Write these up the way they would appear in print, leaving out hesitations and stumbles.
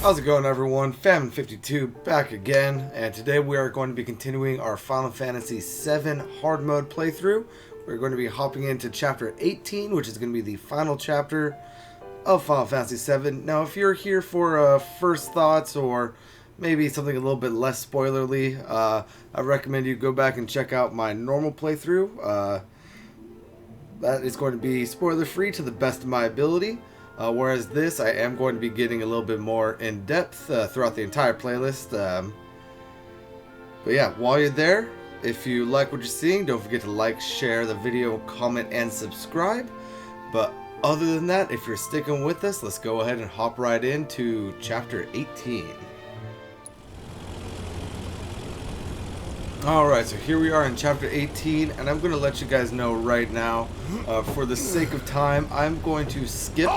How's it going, everyone? Famine52 back again, and today we are going to be continuing our Final Fantasy VII hard mode playthrough. We're going to be hopping into chapter 18, which is going to be the final chapter of Final Fantasy VII. Now, if you're here for first thoughts or maybe something a little bit less spoilerly, I recommend you go back and check out my normal playthrough. That is going to be spoiler free to the best of my ability. Whereas this, I am going to be getting a little bit more in-depth throughout the entire playlist. But yeah, while you're there, if you like what you're seeing, don't forget to like, share the video, comment, and subscribe. But other than that, if you're sticking with us, let's go ahead and hop right into Chapter 18. Alright, so here we are in Chapter 18, and I'm going to let you guys know right now, for the sake of time, I'm going to skip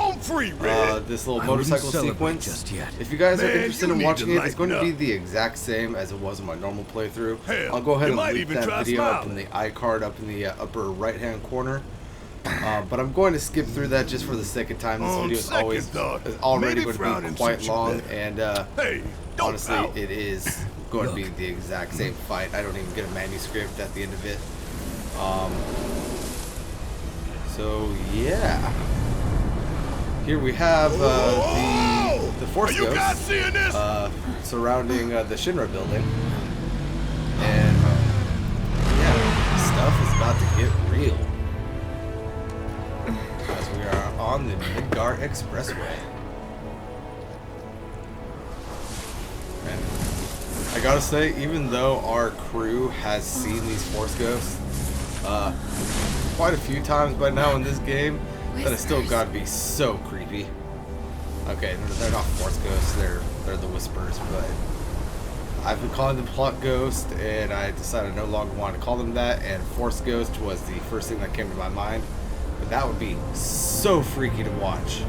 this little motorcycle sequence. Just yet. If you guys are interested in watching it, it's going to be the exact same as it was in my normal playthrough. I'll go ahead and link that video up in the iCard up in the upper right-hand corner. But I'm going to skip through that just for the sake of time. This video is already going to be quite long, and honestly, it is going to be the exact same fight. I don't even get a manuscript at the end of it. So yeah, here we have the Force Ghost surrounding the Shinra building, and yeah, stuff is about to get real as we are on the Midgar Expressway. And I gotta say, even though our crew has seen these Force Ghosts quite a few times by now in this game, that it's still gotta be so creepy. Okay, they're not Force Ghosts, they're the Whispers, but I've been calling them Plot Ghost, and I decided I no longer wanted to call them that, and Force Ghost was the first thing that came to my mind. But that would be so freaky to watch.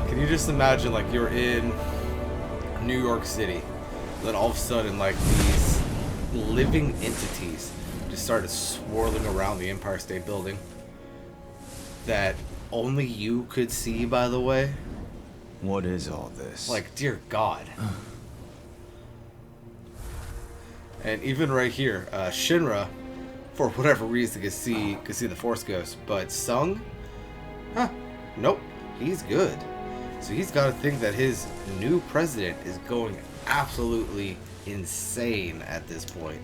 Can you just imagine, like, you're in New York City, then all of a sudden, like, these living entities just started swirling around the Empire State Building that only you could see, by the way. What is all this? Like, dear God. And even right here, Shinra, for whatever reason, could see the Force Ghost, but Sung, nope, he's good. So he's got to think that his new president is going absolutely insane at this point.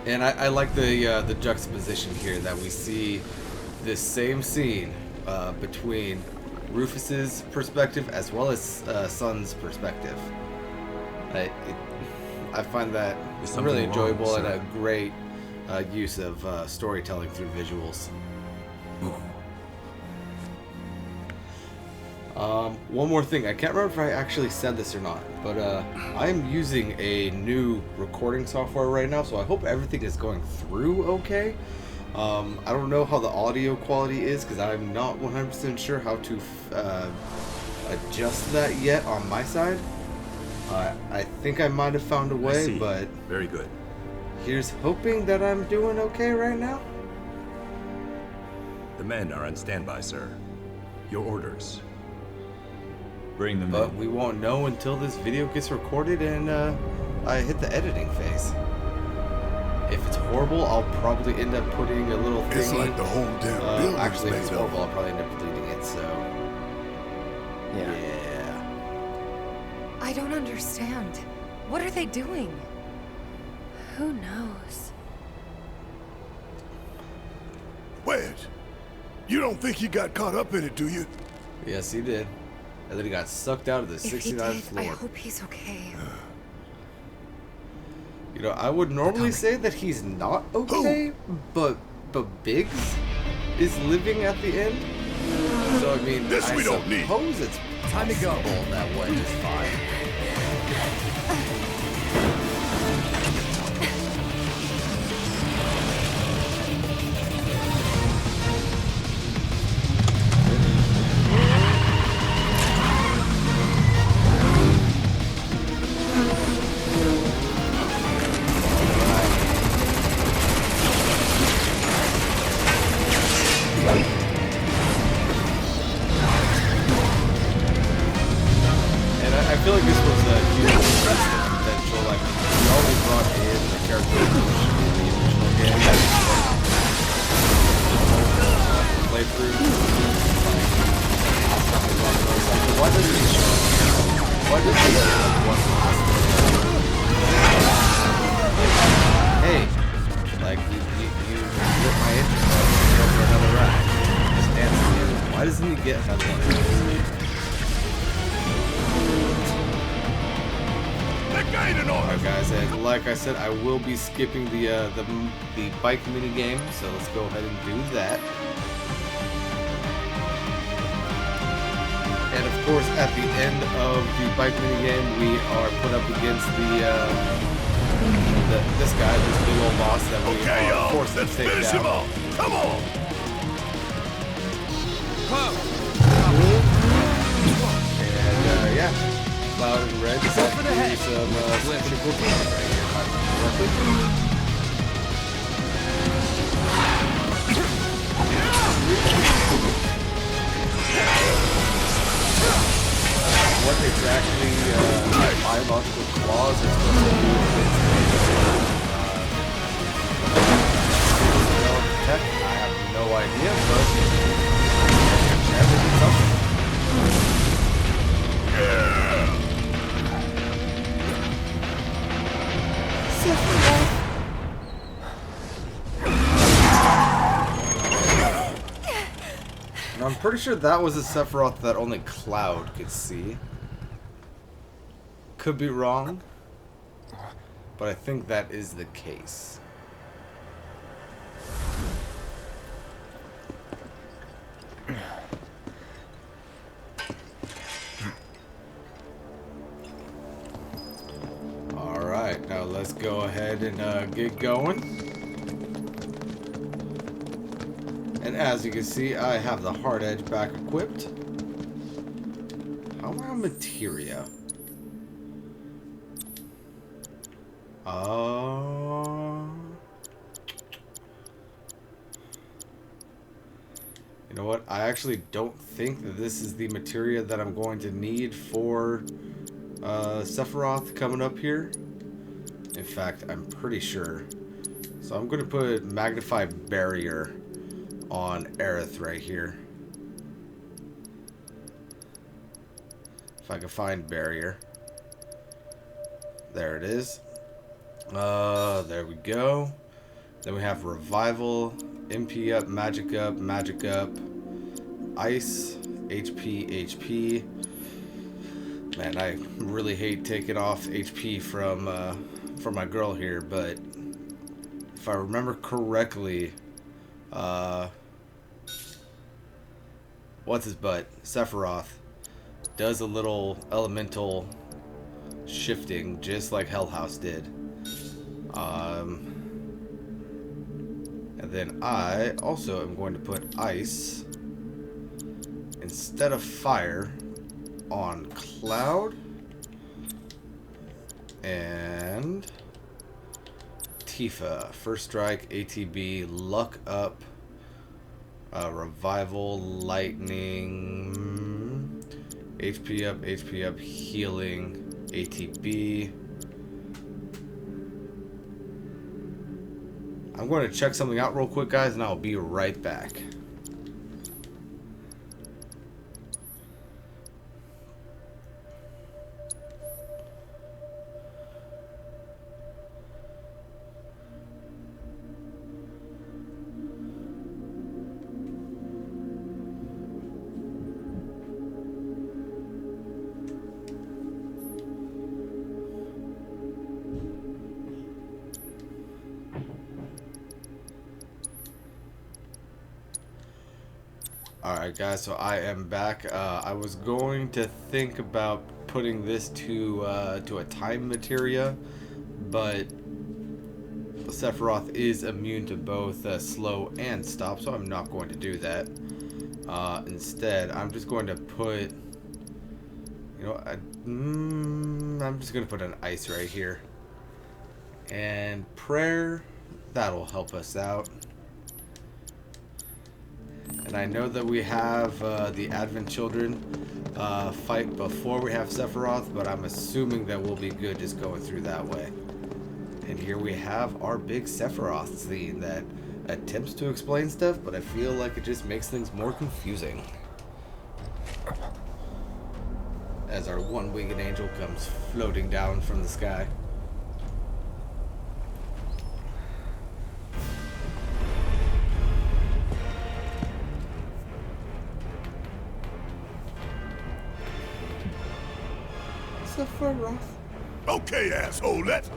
And I like the juxtaposition here that we see this same scene between Rufus's perspective as well as Sun's perspective. I find that really enjoyable and a great use of storytelling through visuals. One more thing, I can't remember if I actually said this or not, but I am using a new recording software right now, so I hope everything is going through okay. I don't know how the audio quality is because I'm not 100% sure how to adjust that yet on my side. I think I might have found a way, but very good. Here's hoping that I'm doing okay right now. The men are on standby, sir. Your orders. Bring them in. But we won't know until this video gets recorded and I hit the editing phase. If it's horrible, I'll probably end up putting a little thing. It's like the whole damn building's actually, if it's made up. horrible, I'll probably end up deleting it. So yeah. I don't understand. What are they doing? Who knows? Wedge, you don't think he got caught up in it, do you? Yes, he did. And then he got sucked out of the 69th floor. I hope he's okay. You know, I would normally say that he's not okay, but Biggs is living at the end. So I mean, This we don't need. suppose it's Time to go. possible that Wedge is fine. feel like this was a huge potential. Like, we already brought in the character in the original game. Playthrough. Why does it show? Why does it show like one last hey, like you lit my interest for another ride. Just dancing in. Why doesn't he get another one? Alright guys, and like I said, I will be skipping the bike mini game, so let's go ahead and do that. And of course, at the end of the bike mini game, we are put up against this guy, this big old boss that we are forced to take down. Come on! And yeah, Cloud and Red set some pretty cool pieces right here. If I remember correctly. What exactly biological claws are supposed to do with tech? I have no idea, but everything's something. And I'm pretty sure that was a Sephiroth that only Cloud could see. Could be wrong, but I think that is the case. Alright, now let's go ahead and get going. And as you can see, I have the hard edge back equipped. How am I on materia? You know what? I actually don't think that this is the materia that I'm going to need for Sephiroth coming up here. In fact, I'm pretty sure. So I'm going to put Magnify Barrier on Aerith right here. If I can find Barrier. There it is. There we go. Then we have Revival, MP up, Magic up, Ice, HP. Man, I really hate taking off HP from my girl here, but if I remember correctly, what's his butt? Sephiroth does a little elemental shifting, just like Hell House did. And then I also am going to put Ice instead of Fire on Cloud and Tifa. First Strike, ATB, Luck up, Revival, Lightning, HP up, Healing, ATB. I'm going to check something out real quick, guys, and I'll be right back. Alright guys, so I am back. I was going to think about putting this to a time materia, but Sephiroth is immune to both slow and stop, so I'm not going to do that. Instead, I'm just going to put, you know, I'm just going to put an Ice right here. And Prayer, that'll help us out. And I know that we have the Advent Children fight before we have Sephiroth, but I'm assuming that we'll be good just going through that way. And here we have our big Sephiroth scene that attempts to explain stuff, but I feel like it just makes things more confusing. As our one-winged angel comes floating down from the sky. Sephiroth. Okay, asshole, let's...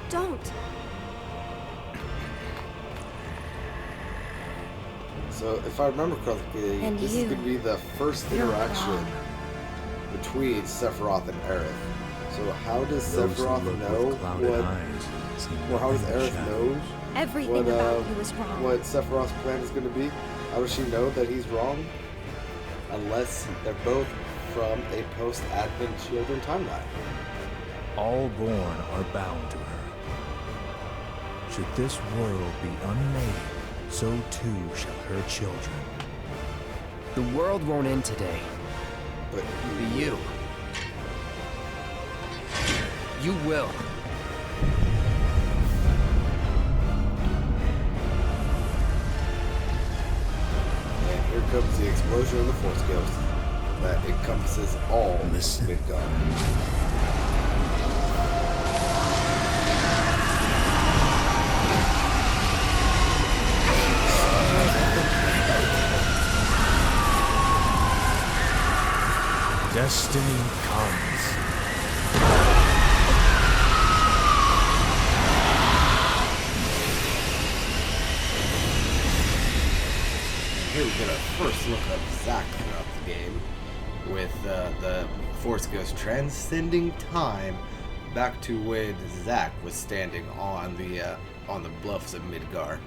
Don't. So, if I remember correctly, And this you. is going to be the first You're interaction wrong. between Sephiroth and Aerith. So, how does Those who Sephiroth look know with clouded what, eyes see or how does nothing but Aerith shadows. know Everything about you is wrong. what Sephiroth's plan is going to be? How does she know that he's wrong? Unless they're both from a post-Advent Children timeline. All born are bound to her. Should this world be unmade, so too shall her children. The world won't end today. But You. You will. And here comes the explosion of the Force Ghost that encompasses all Listen. Midgar. Destiny comes. Here we get a first look of Zack throughout the game, with the Force Ghost transcending time back to when Zack was standing on the bluffs of Midgar.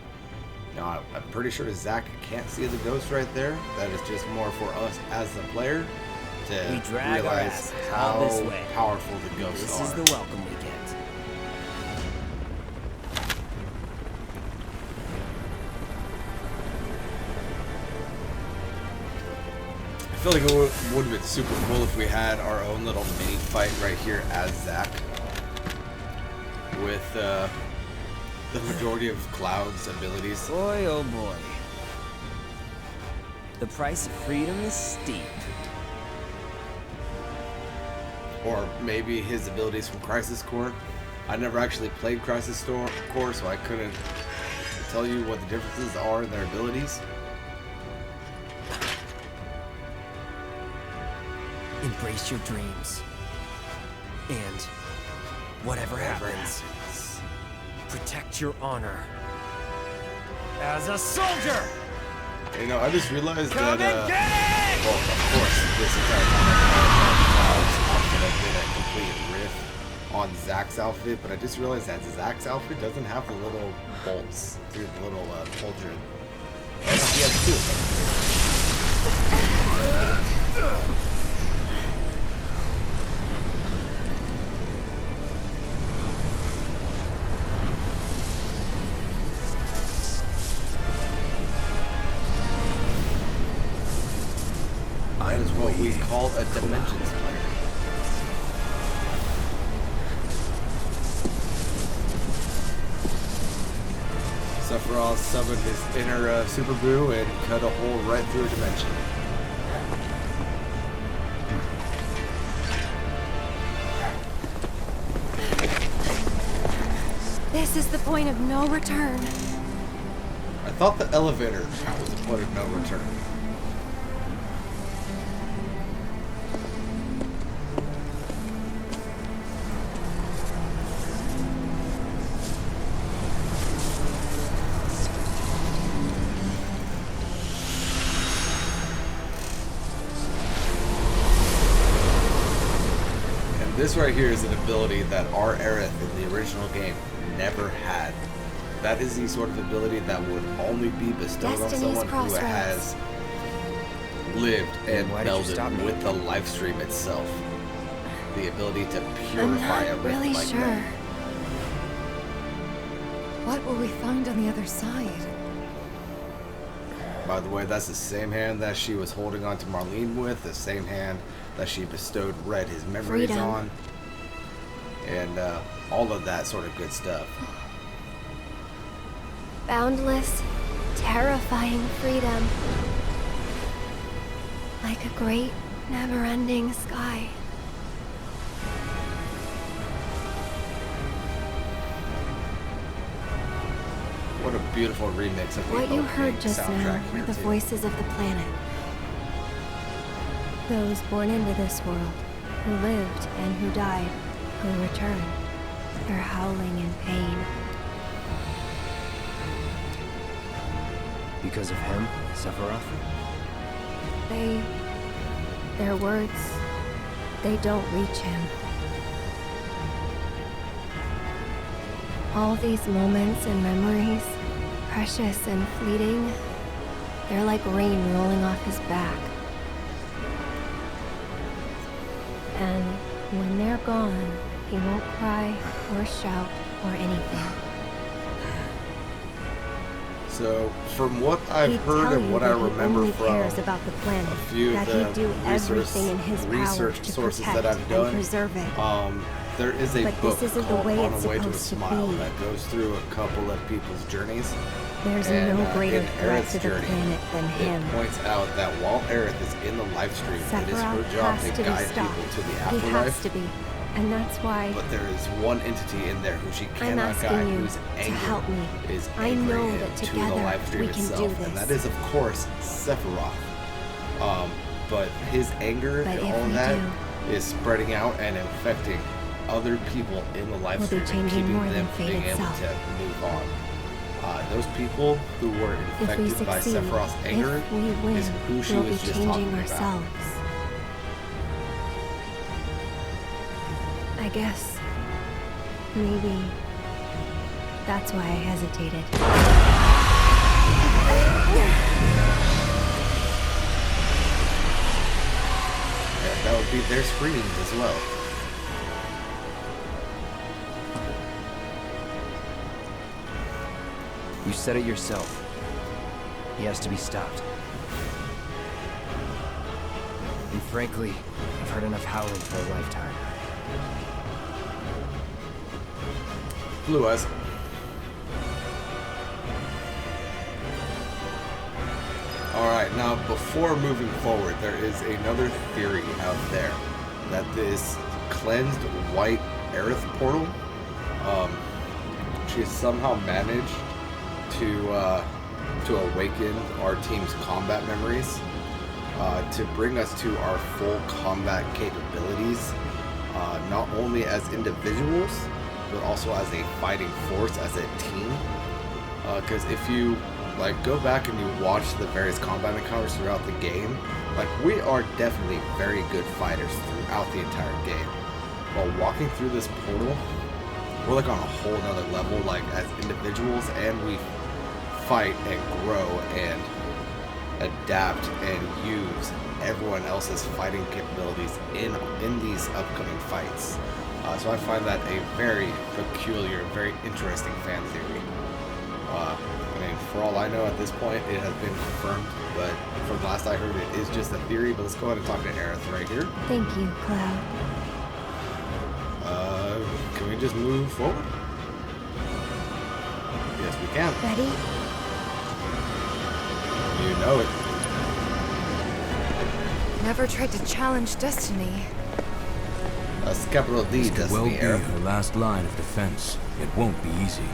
Now, I'm pretty sure Zack can't see the ghost right there. That is just more for us as the player to We drag our realize asses how all this way. powerful the ghosts This are. is the welcome we get. I feel like it would have been super cool if we had our own little mini fight right here as Zack, with the majority of Cloud's abilities. Boy, oh boy. The price of freedom is steep. Or maybe his abilities from Crisis Core. I never actually played Crisis Core, so I couldn't tell you what the differences are in their abilities. Embrace your dreams. And whatever happens, protect your honor. As a soldier! You know, I just realized Come that, and get it! well, of course, this entire time I've been a complete riff on Zack's outfit, but I just realized that Zack's outfit doesn't have the little bolts through the little pauldron. And he has two of them. That is what we call a dimensions player. Sephiroth summoned his inner Super Boo and cut a hole right through a dimension. This is the point of no return. I thought the elevator was the point of no return. This right here is an ability that our Aerith in the original game never had. That is the sort of ability that would only be bestowed Destiny's on someone who Crossroads. has lived and Why did you stop melded me? with the life stream itself. The ability to I'm purify a not rift really like sure. that. What will we find on the other side? By the way, that's the same hand that she was holding on to Marlene with, the same hand that she bestowed Red his memories Freedom. on, and all of that sort of good stuff. Boundless, terrifying freedom. Like a great, never-ending sky. What a beautiful remix of the What you opening heard just now soundtrack were here, the too. voices of the planet. Those born into this world, who lived and who died, who returned. They're howling in pain. Because of him, Sephiroth? Their words, they don't reach him. All these moments and memories, precious and fleeting, they're like rain rolling off his back. And when they're gone, he won't cry or shout or anything. So, from what I've He'd heard tell and you what I that he remember only from cares about the planet, a few of that the he'd do everything in his power research to sources protect that I've done, and preserve it. there is a But book this isn't the called way On it's a Way to a supposed to Smile be. that goes through a couple of people's journeys. There's And, no greater in threat Aerith's to the journey, planet than him. It points out that while Aerith is in the live stream, it is her Sephiroth job has to to be guide stopped. people to the He has afterlife. to be. And that's why But there is one entity in there who she I'm cannot asking guide, you whose to anger help me. is I angry know that to the together live stream we can do itself, and this. that is, of course, Sephiroth. But his anger But and if all of we that do, is spreading out and infecting other people in the live We'll be stream and changing keeping more them than fate being able itself. to move on. Those people who were if we infected by succeed, Sephiroth's anger if we win, is who she we'll be was just changing talking ourselves. about. I guess maybe that's why I hesitated. And that would be their screams as well. You said it yourself. He has to be stopped. And frankly, I've heard enough howling for a lifetime. Blue eyes. Alright, now before moving forward, there is another theory out there that this cleansed white Aerith portal, she has somehow managed to awaken our team's combat memories, to bring us to our full combat capabilities, not only as individuals, but also as a fighting force, as a team. Because if you go back and you watch the various combat encounters throughout the game, we are definitely very good fighters throughout the entire game. While walking through this portal, we're on a whole nother level, as individuals, and we fight and grow and adapt and use everyone else's fighting capabilities in these upcoming fights. So I find that a very peculiar, very interesting fan theory. For all I know at this point, it has been confirmed, but from last I heard, it is just a theory. But let's go ahead and talk to Aerith right here. Thank you, Cloud. Can we just move forward? Yes, we can. Ready? You know it. Never tried to challenge destiny. That's capital D, This could well Destiny, be Aerith. her last line of defense. It won't be easy.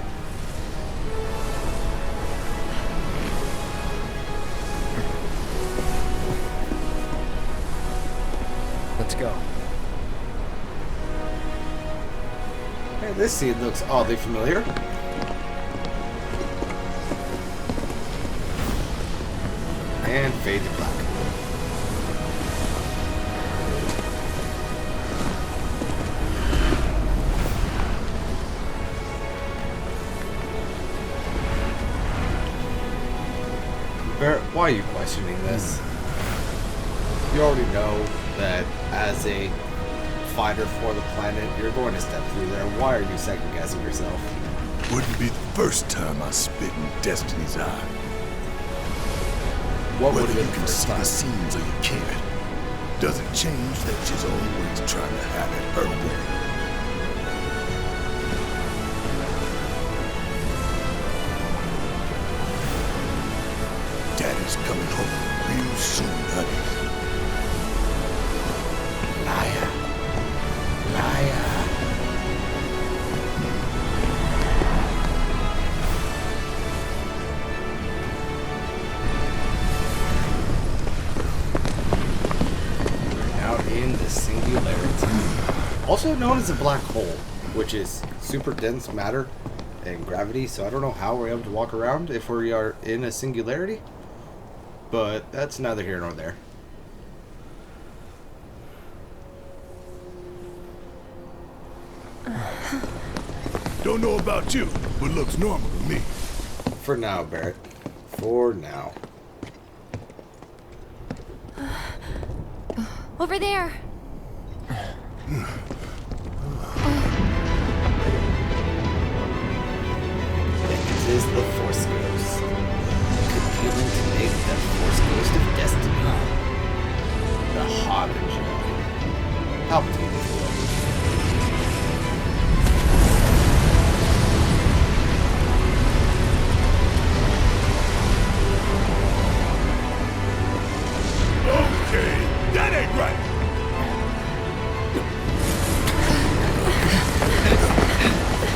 Let's go. Hey, this scene looks oddly familiar. And fade to black. Barrett, why are you questioning this? You already know that as a fighter for the planet, you're going to step through there. Why are you second guessing yourself? Wouldn't be the first time I spit in Destiny's eye. What would Whether have you been the can first see time? the scenes or you can't, doesn't change that she's always trying to have it her way. Daddy's coming home real soon, honey. Liar. Liar. Out in the singularity. Also known as a black hole, which is super dense matter and gravity, so I don't know how we're able to walk around if we are in a singularity. But that's neither here nor there. Don't know about you, but looks normal to me. For now, Barrett. For now. Over there. It is the Force Ghost. Continuing to make the Force Ghost of Destiny. The Harbinger. Palpatine. Okay, that ain't right.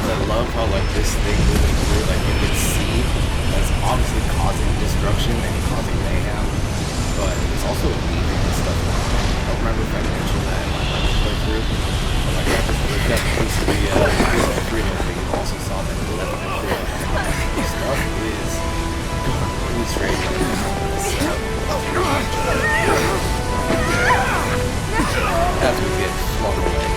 I love how like this thing moving through, like you can see that's obviously causing destruction and causing mayhem, but it's also leaving and stuff. I don't remember if I mentioned that in my last playthrough, but like I just looked at the piece of the freedom thing and also saw that it left it through. Stuff is going really straight right now. As we get flung away.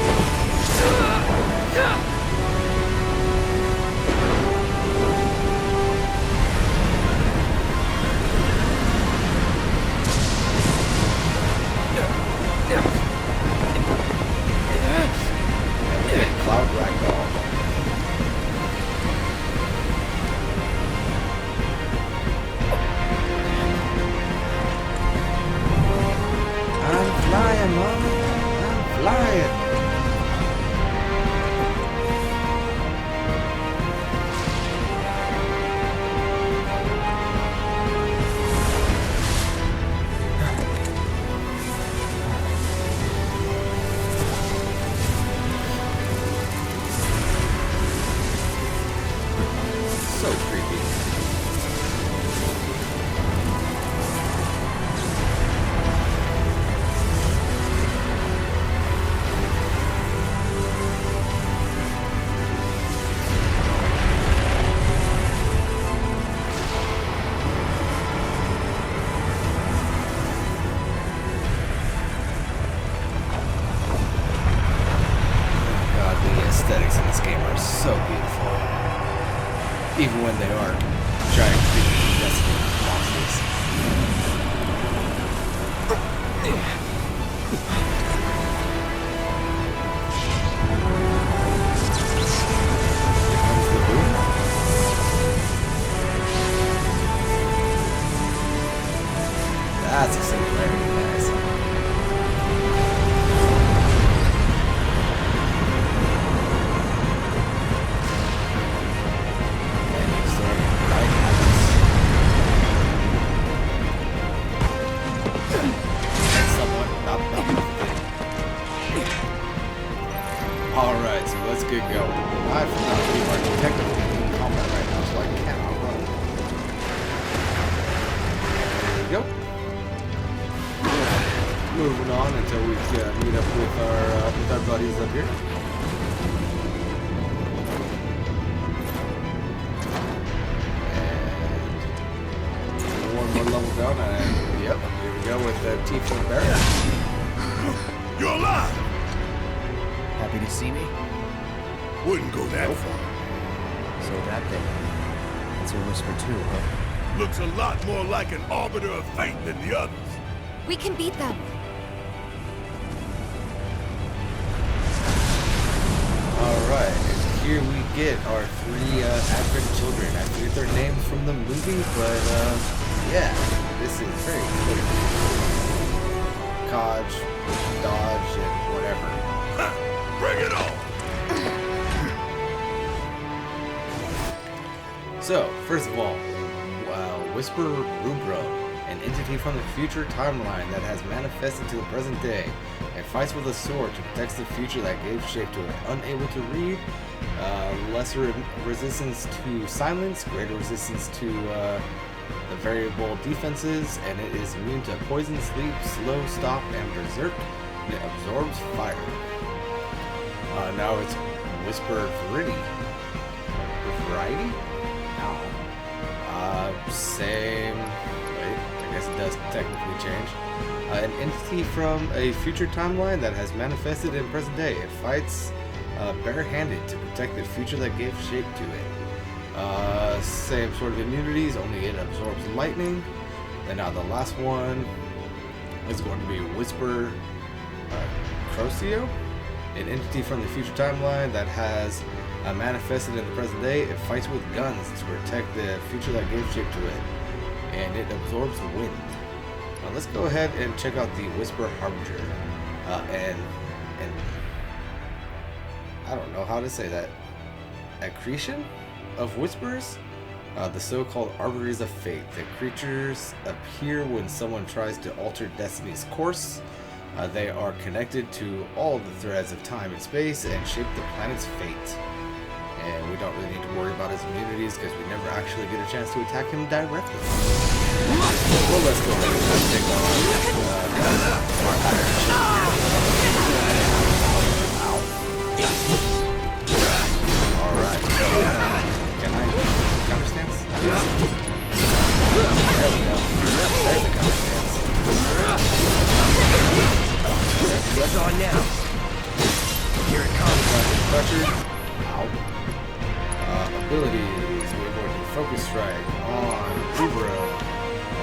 Cloud ragdoll. I'm flying, Mama. I'm flying. So creepy. God, the aesthetics in this game are so beautiful. Even when they are giant creepy Destiny monsters. Here comes the boom. That's a singularity, guys. Alright, so let's get going. I forgot we are technically in combat right now, so I cannot run. There we go. Moving on until we meet up with our buddies up here. And one more level down, and yep, here we go with the T4 Barrett. You're alive! Happy to see me? Wouldn't go that far. So that thing. It's a whisper too, huh? Looks a lot more like an arbiter of fate than the others. We can beat them. Alright, and here we get are 3 Advent children. I forget their names from the movie, but yeah, this is very clear. Dodge, and whatever. Bring it on! So, first of all, Whisper Rubro, an entity from the future timeline that has manifested to the present day and fights with a sword to protect the future that gave shape to it. Unable to read, lesser resistance to silence, greater resistance to the variable defenses, and it is immune to poison, sleep, slow, stop, and berserk, and it absorbs fire. Now it's Whisper Variety. Same. Wait, I guess it does technically change. An entity from a future timeline that has manifested in present day. It fights barehanded to protect the future that gave shape to it. Same sort of immunities, only it absorbs lightning. And now the last one is going to be Whisper Crossroads, an entity from the future timeline that has manifested in the present day. It fights with guns to protect the future that gave shape to it, and it absorbs wind. Now let's go ahead and check out the Whisper Harbinger, and I don't know how to say that. Accretion of Whispers, the so-called Arbiters of Fate. The creatures appear when someone tries to alter destiny's course. They are connected to all of the threads of time and space and shape the planet's fate. And we don't really need to worry about his immunities because we never actually get a chance to attack him directly. Well, let's go ahead and take on our Iron Alright. Can I counter stance? There we go. There's the counter stance. What's on now? Here it comes. Pressure. Ow. Abilities. We're going to focus strike on Ubro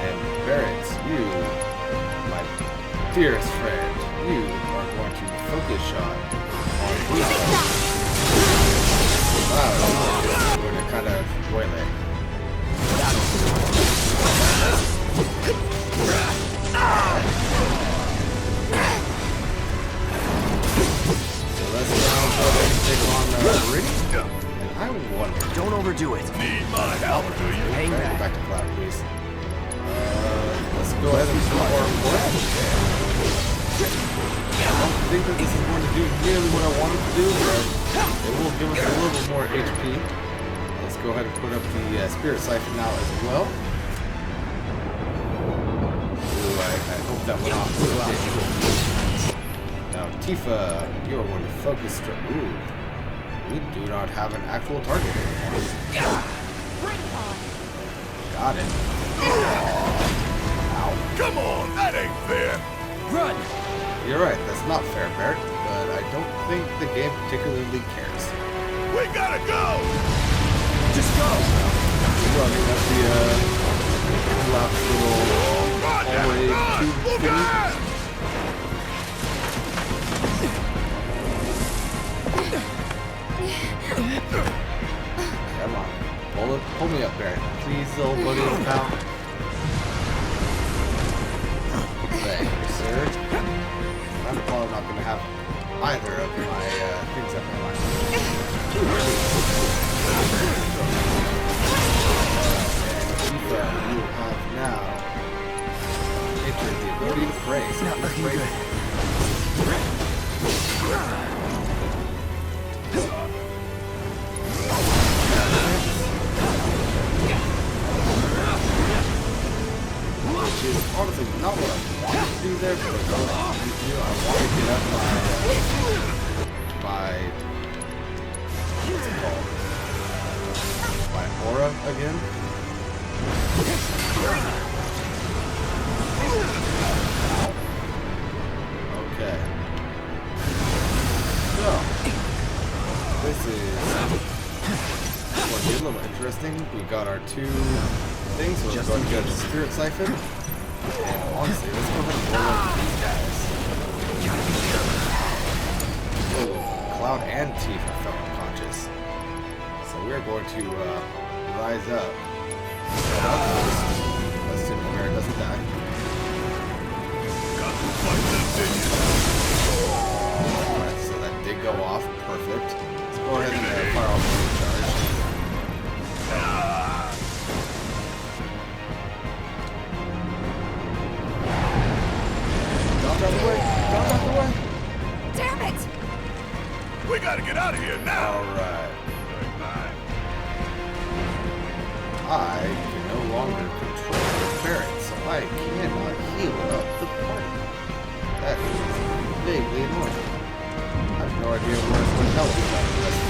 and Barrett. You, my dearest friend, you are going to focus shot on Ubro. Wow, we're going to kind of waylay. So let's now go ahead and take on Ricky. I wonder. Don't overdo it. Need my help, do you? Hang Go back. back to Cloud, please. Let's go ahead and start our blast. I don't think that this is going to do nearly what I wanted to do, but it will give us a little bit more HP. Let's go ahead and put up the Spirit Siphon now as well. Ooh, I hope that went off well. Now, Tifa, you are going to focus. Ooh. We do not have an actual target anymore. Got it. Ow. Come on, that ain't fair. Run! You're right, that's not fair, Barrett, but I don't think the game particularly cares. We gotta go! Just go! Running up the last little hallway tube thingy. Come on. Pull me up, Barrett. Please, little buddy, pal. Thank you, sir. I'm probably not going to have either of my things up my line. You have now entered the ability to pray. So Not looking good. Which is honestly not what I wanted to do there, but I want to get up my what's it called? My aura again. Okay. So this is going to be a little interesting. We got our 2 things, so we're going to go to Spirit Siphon. And honestly, let's go ahead and roll over these guys. Oh, Cloud and Tifa fell unconscious. we're going to rise up. Let's see if Barrett doesn't die. Alright, so that did go off. Perfect. Let's go ahead and fire off the charge. Drop out the way! Drop out the way! Damn it! We gotta get out of here now! Alright. I can no longer control the Barrett, so I cannot heal up the party. That is vaguely annoying. I have no idea where the hell is that rest.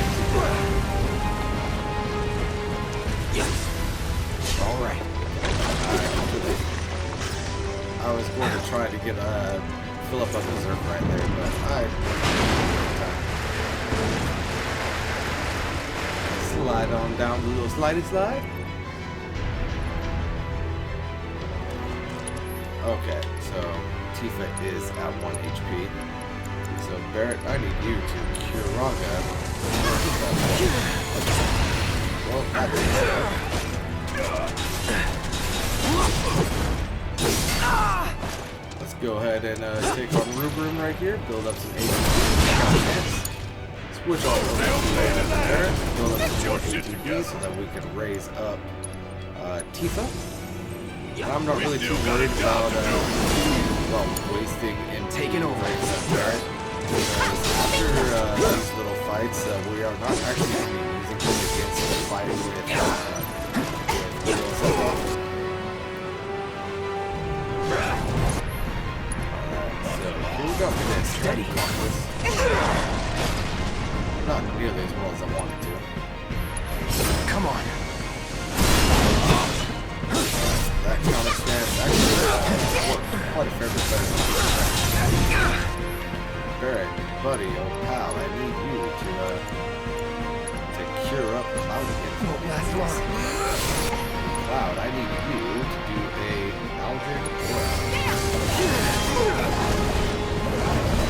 Alright. I was going to try to get fill up a berserk right there, but slide on down the little slidey slide. Okay, so Tifa is at 1 HP. So Barrett, I need you to cure Raga. Well, that didn't work. Let's go ahead and take on Rubrum right here. Build up some HP. Switch all over to Barrett. Build up some more ATB so that we can raise up Tifa. I'm not really too worried about wasting and taking over Barrett. After these little fights, we are not actually going to be using them against the fight with Sephiroth. So here we go for this. Steady. Not nearly as well as I wanted to. Come on. That counter stance actually quite a fair bit better than Barrett, buddy, old pal, I need you to cure up Cloud again. Won't last long. Cloud, I need you to do a Aldred Aura.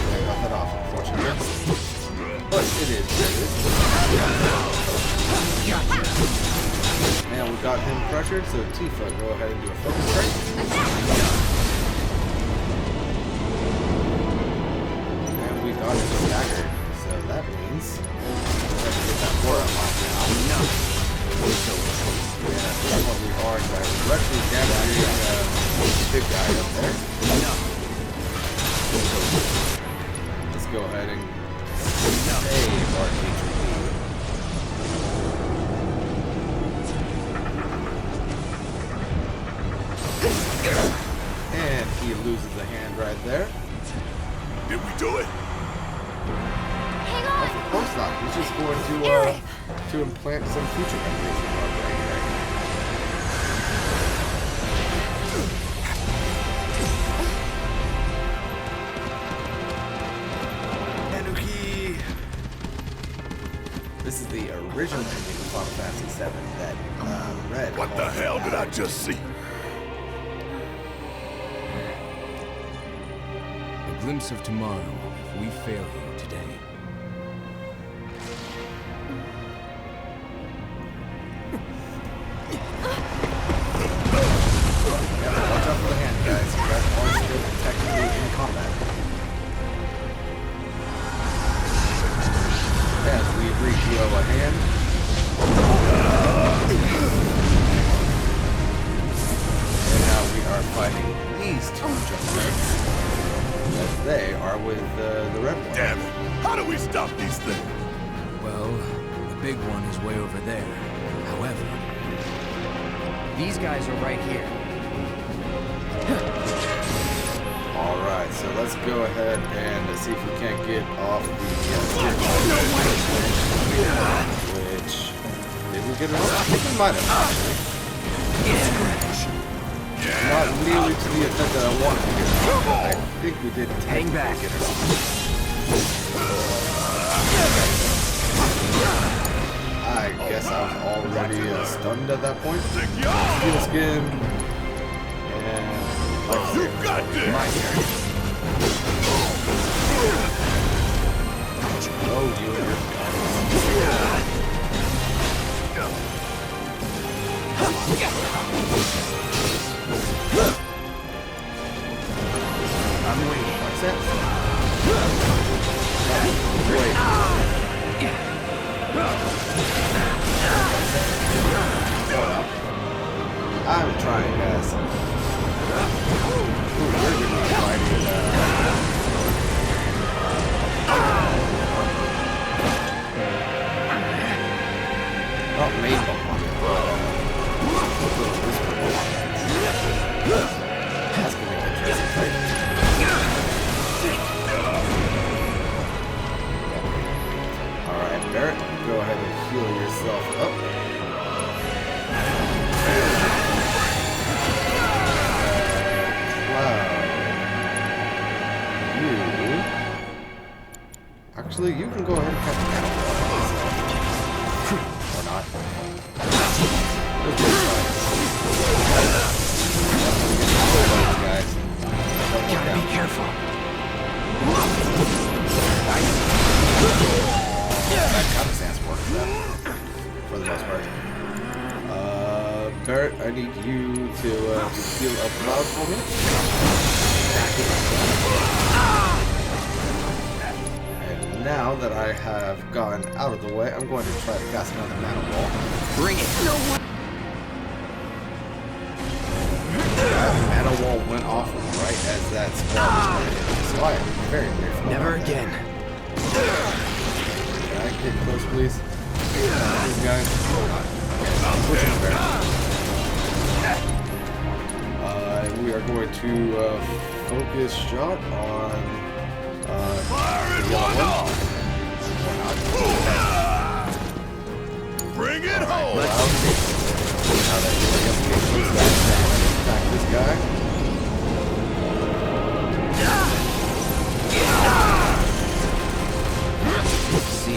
I got that off, unfortunately. But it is. And we got him pressured, so Tifa, go ahead and do a focus strike. And we got him staggered, so that means we have to get that aura off now. Yeah, that's what we are directly damaging the big guy up there. Let's go ahead and save our HP. And he loses a hand right there. Did we do it? Hang on! Of course not. He's just going to implant some future memories in our brain right now. Anuki! This is the original ending of Final Fantasy VII that Red. What the hell did I just see? A glimpse of tomorrow if we fail here today. Yeah, watch out for the hand, guys. You guys are still technically in combat. As we re-heal a hand. And now we are fighting these two Junknuts. As they are with the red one. Damn it! How do we stop these things? Well, the big one is way over there. However, these guys are right here. Alright, so let's go ahead and see if we can't get off the which did we get it off? I think we might have actually. Not nearly to the effect that I wanted to get it off. I think we did Hang back. Get it off. I guess I was already stunned at that point. Steel skin. And You got this! My turn. oh, you and your I'm waiting. What's that? Wait. I'm trying, guys. Ooh, we're gonna be fighting. Oh, Maple. That's gonna be an interesting fight. Alright, Barrett, go ahead and heal yourself up. Actually, you can go ahead and catch the cattle. Or not. Guys. Gotta be careful. That kind of stance works for the most part. Barrett, I need you to heal up loud for me. Now that I have gotten out of the way, I'm going to try to cast another mana wall. Bring it. No one. That mana wall went off right as that spell was ready. So I am very grateful. Never again. Can I get close, please? These guys. Push him, we are going to focus shot on the yellow one. Bring it home! Now that you're going to attack this guy.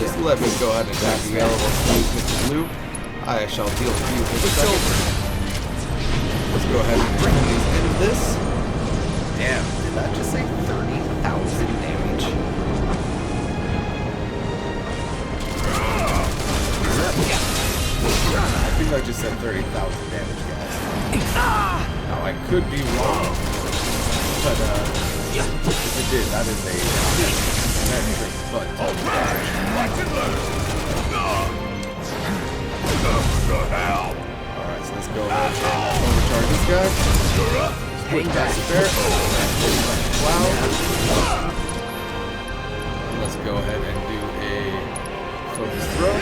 Just let me go ahead and attack the yellow one, please, Mr. Blue. I shall deal with you for the second. Let's go ahead and bring these into this. Damn, did that just say 30,000 damage? I think I just said 30,000 damage, guys. Now, I could be wrong, but if it did, that is a metric butt. Alright, so let's go ahead and overcharge this guy. Quick pass there. Wow. Let's go ahead and do a focus throw.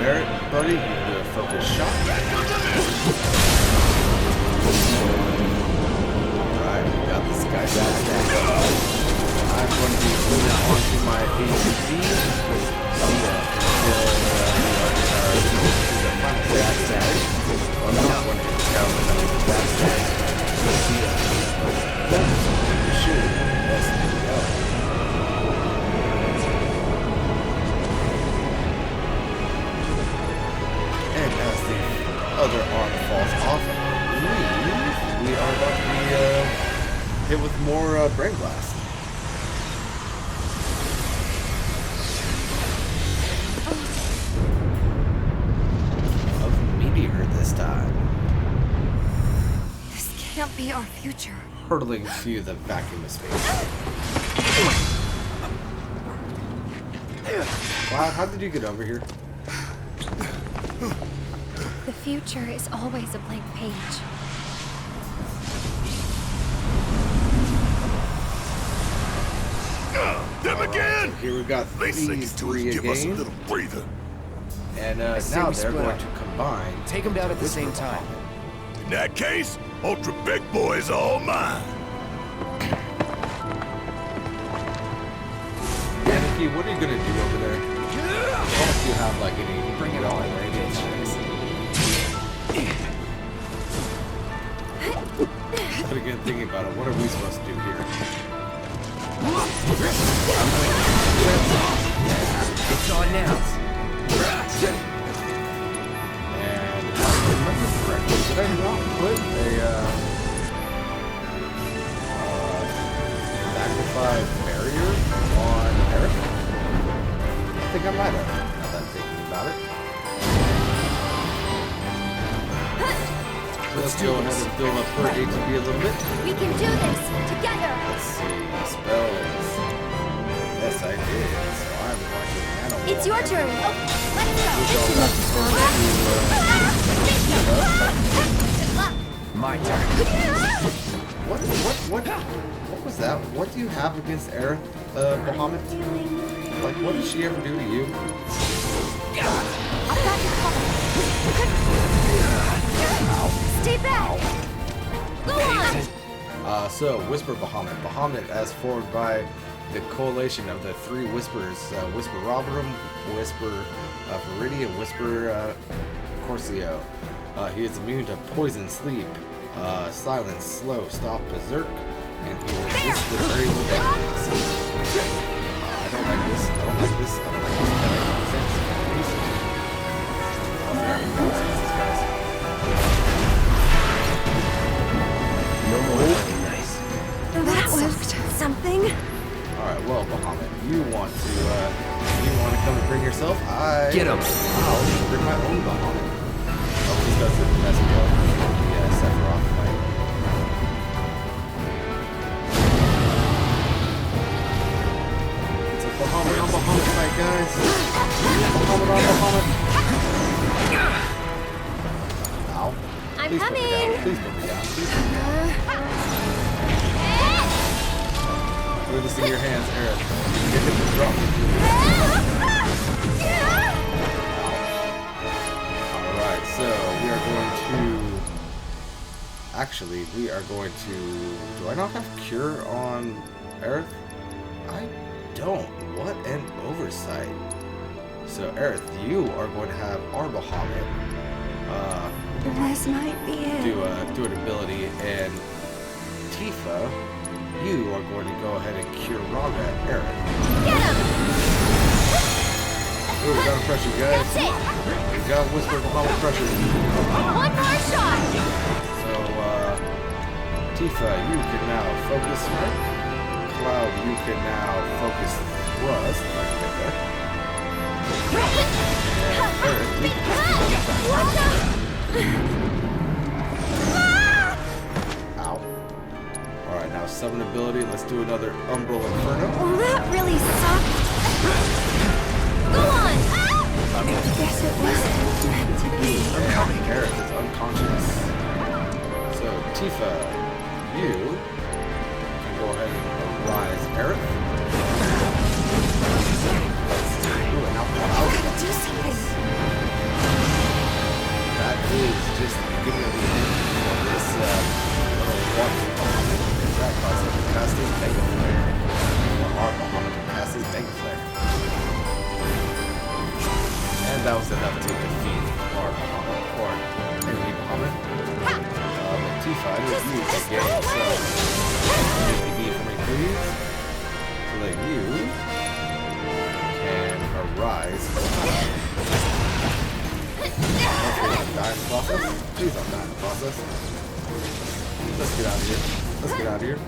Barrett, buddy, you can do a focus shot. Alright, we got this guy back. I'm going to be putting onto my ACD. I'm not going to count another backstab. And as the other arm falls off, we are about to be hit with more brain blast. This time. This can't be our future. Hurtling through the vacuum of space. Wow, how did you get over here? The future is always a blank page. Them again! Here we got these three give us a again. little breather. And I say now we they're split going up. to combine. Take them down at the same time. In that case, Ultra Big Boy's all mine. Anarchy, what are you going to do over there? I don't know if you have like any. Bring it on, Radiance. But again, thinking about it, what are we supposed to do here? It's on now. And if I remember correctly, did I not put a magnified barrier on Eric? I think I might have, now that I'm thinking about it. go ahead and build up her ATB a little bit. We can do this together. Let's see. Spells. Yes, I did. So I'm going to nano. It's your turn. Oh, let's go. My turn. What was that? What do you have against Aerith, Bahamut? Like, what did she ever do to you? Stay back. Go on. So, Whisper Bahamut. Bahamut, as formed by the coalition of the three Whispers, Whisper Roborum, Whisper Viridia, Whisper Corcio. He is immune to poison, sleep, silence, slow, stop, berserk, and he resists the very deadly. I don't like this. I don't like this. I don't like this. That makes no sense. Please. Oh, there we go. These guys. No more playing nice. That was something. Alright, well, Bahamut, you want to come and bring yourself? Get him. I'll bring my own Bahamut. Oh, this does it mess me up. Yeah, Sephiroth fight. It's a Bahamut on Bahamut fight, guys. Bahamut on Bahamut. Ow. I'm Please put me coming. down. Please put me down. Please put me down. Put this in your hands, Eric. Get him to drop it. Alright, so we are going to... Actually, we are going to... Do I not have Cure on Aerith? I don't. What an oversight. So, Aerith, you are going to have our Bahamut This might be it. do an ability, and Tifa, you are going to go ahead and cure Raga Aerith. Get him. Ooh, we got a pressure, guys. That's it. We got Whisper Bahamut pressure. One more shot. So, Tifa, you can now focus Smite. Cloud, you can now focus Thrust. And Aerith, you can Ow. Alright, now summon ability. Let's do another Umbral Inferno. Well, that really sucked. Go on. I guess it was meant to be. And Aerith is unconscious. So, Tifa, you can go ahead and rise Aerith. Ooh, and now Do something. that is just the beginning of the end of this little walking Bahamut. That caused him to cast his Mega Flare. Or our Bahamut to cast his Mega Flare. And that was enough to defeat our Bahamut, or enemy Bahamut. Tifa, I need you to get yourself ATB for me, please. So that you can arise. Hopefully don't die in the process. Please don't die in the process. Let's get out of here. Let's get out of here.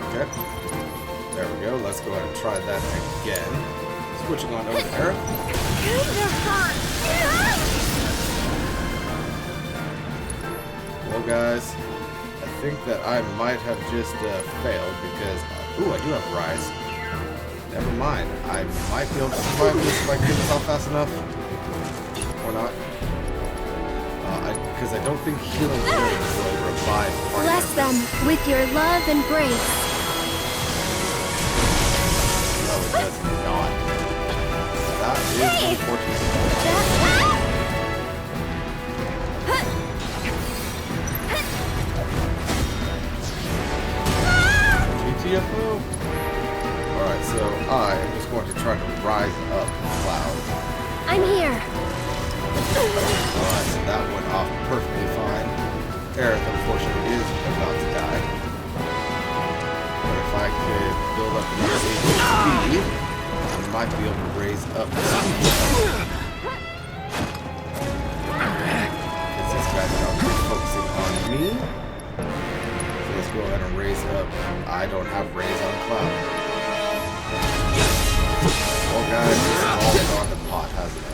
Okay. There we go. Let's go ahead and try that again. Switching on over to Aerith. Well, guys, I think that I might have just failed because... ooh, I do have Rise. Never mind. I might be able to survive this if I get this off fast enough. Or not. Because I don't think healing words will revive partners. Bless them with your love and grace. No, it does not. That is unfortunate. GTFO? Alright, so I am just going to try to rise up Cloud. I'm here. Alright, so that went off perfectly fine. Aerith, unfortunately, is about to die. But if I could build up enough HP, I might be able to raise up the because these guys are already focusing on me. So let's go ahead and raise up. I don't have raise on Cloud. Well, guys, this has all gone to pot, hasn't it?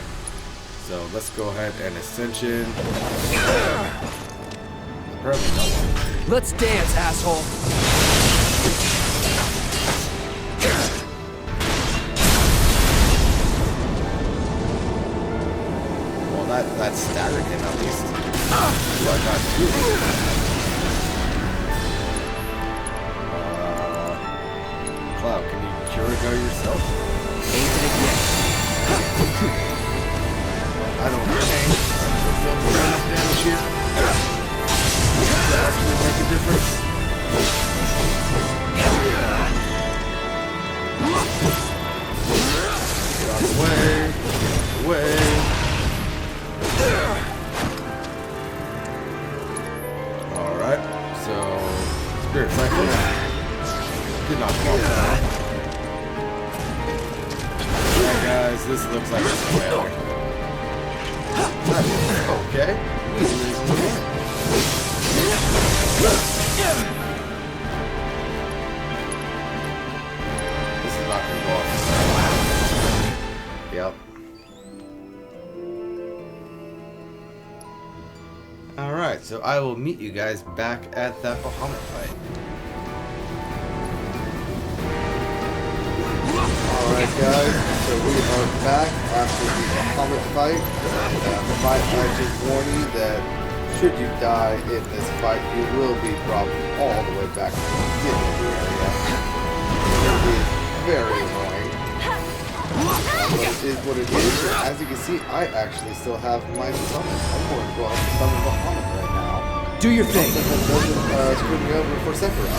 So let's go ahead and ascension. Apparently no one. Let's dance, asshole. Well, that staggered him at least. So I got two. Cloud, can you Kirigo yourself? Ain't it again. I don't think I'm doing enough damage here. Does that actually make a difference? Get out of the way. Away. Alright, so Spirit Cycle. Did not fall down. Alright guys, this looks like it's a failure. Okay. This is not gonna go off. Yep. Alright, so I will meet you guys back at that Bahamut fight. Alright guys, so we are back after the Bahamut fight. I just warn you that should you die in this fight, you will be brought all the way back to the beginning of the area. It will be very annoying. But it is what it is. As you can see, I actually still have my summon. I'm going to go ahead and summon Bahamut right now. Do your thing. Something that doesn't screw me over for Sephiroth.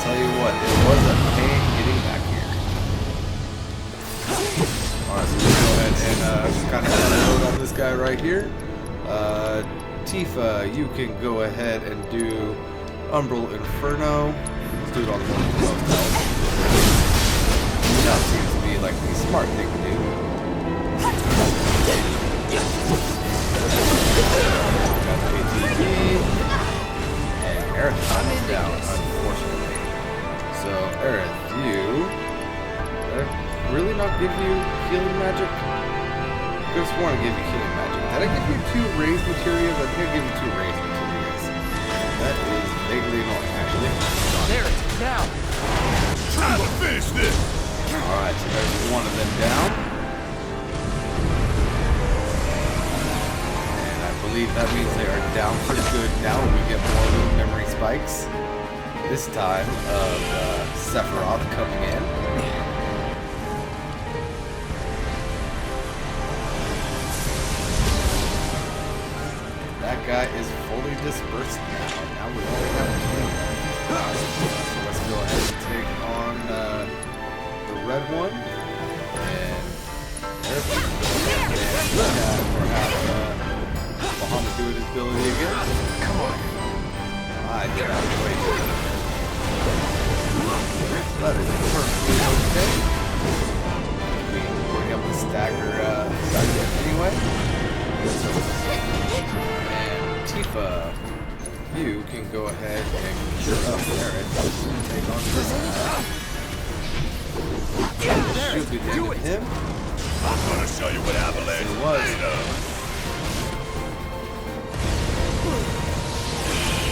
Tell you what, it was a pain getting back here. Alright, so let's go ahead and kind of load on this guy right here. Tifa, you can go ahead and do Umbral Inferno. Let's do it on the one with the most health. That seems to be like the smart thing to do. Got the ATB. And Aerith is down, unfortunately. So, Aerith, did I really not give you healing magic? I could have sworn to give you healing magic. Did I give you 2 raised materials? I think I gave you 2 raised materials. That is vaguely annoying, actually. There it is, now. Time to finish this! Alright, so there's one of them down. And I believe that means they are down for good now when we get more little memory spikes. This time of Sephiroth coming in. That guy is fully dispersed now. Now we only have 2 left. So let's go ahead and take on the red one. And there we go. And have Bahamut do his ability again. Come on. I did not wait. That is perfectly okay. We were able to stagger anyway. And Tifa, you can go ahead and cure up Aerith. Take on this guy. Should be the end of him. I'm gonna show you what avalanche It was. made of.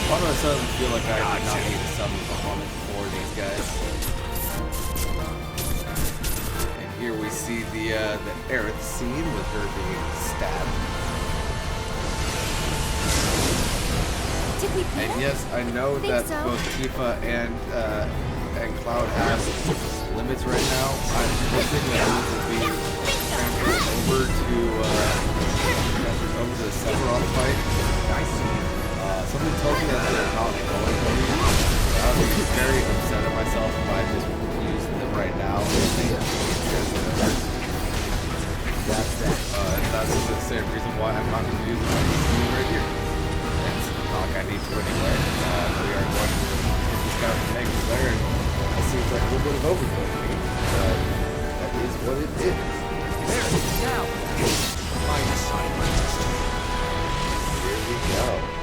Why do I suddenly feel like I did not need to summon Bahamut for these guys? And here we see the Aerith scene with her being stabbed. Did we beat And him? yes, I know Think that so. both Tifa and Cloud have limits right now. I'm hoping that these will be transferred over to the Sephiroth fight. Something tells me that they're not going to be. I would be very upset at myself if I just used them right now. And that's the same reason why I'm not going to use them right here. It's not like I need to anyway. We are going to get this guy from Mega Slayer, and that seems like a little bit of overkill to me. But that is what it is. There it is, now. Here we go.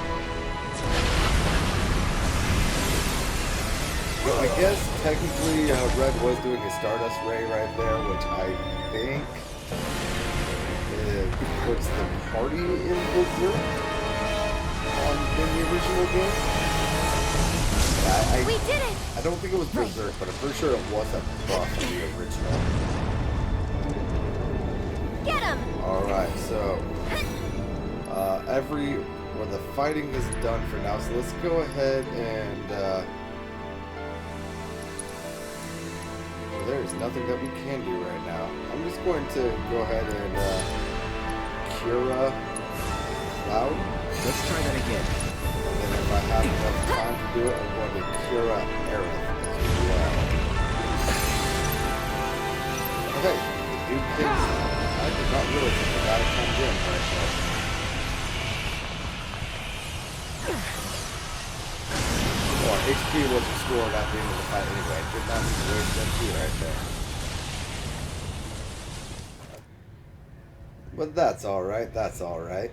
So I guess technically, Red was doing his Stardust Ray right there, which I think puts the party in Berserk in the original game. We did it! I don't think it was Berserk, but I'm pretty sure it was a buff in the original. Get him! Alright, so when the fighting is done for now, so let's go ahead and well, there's nothing that we can do right now. I'm just going to go ahead and Cura Cloud. Let's try that again. And then if I have enough time to do it, I'm going to Cura Aerith as well. Okay, the dude thinks I did not realize that the guy comes in right now. Well, HP was restored at the end of the fight anyway. Did not need to waste MP right there. But that's alright, that's alright.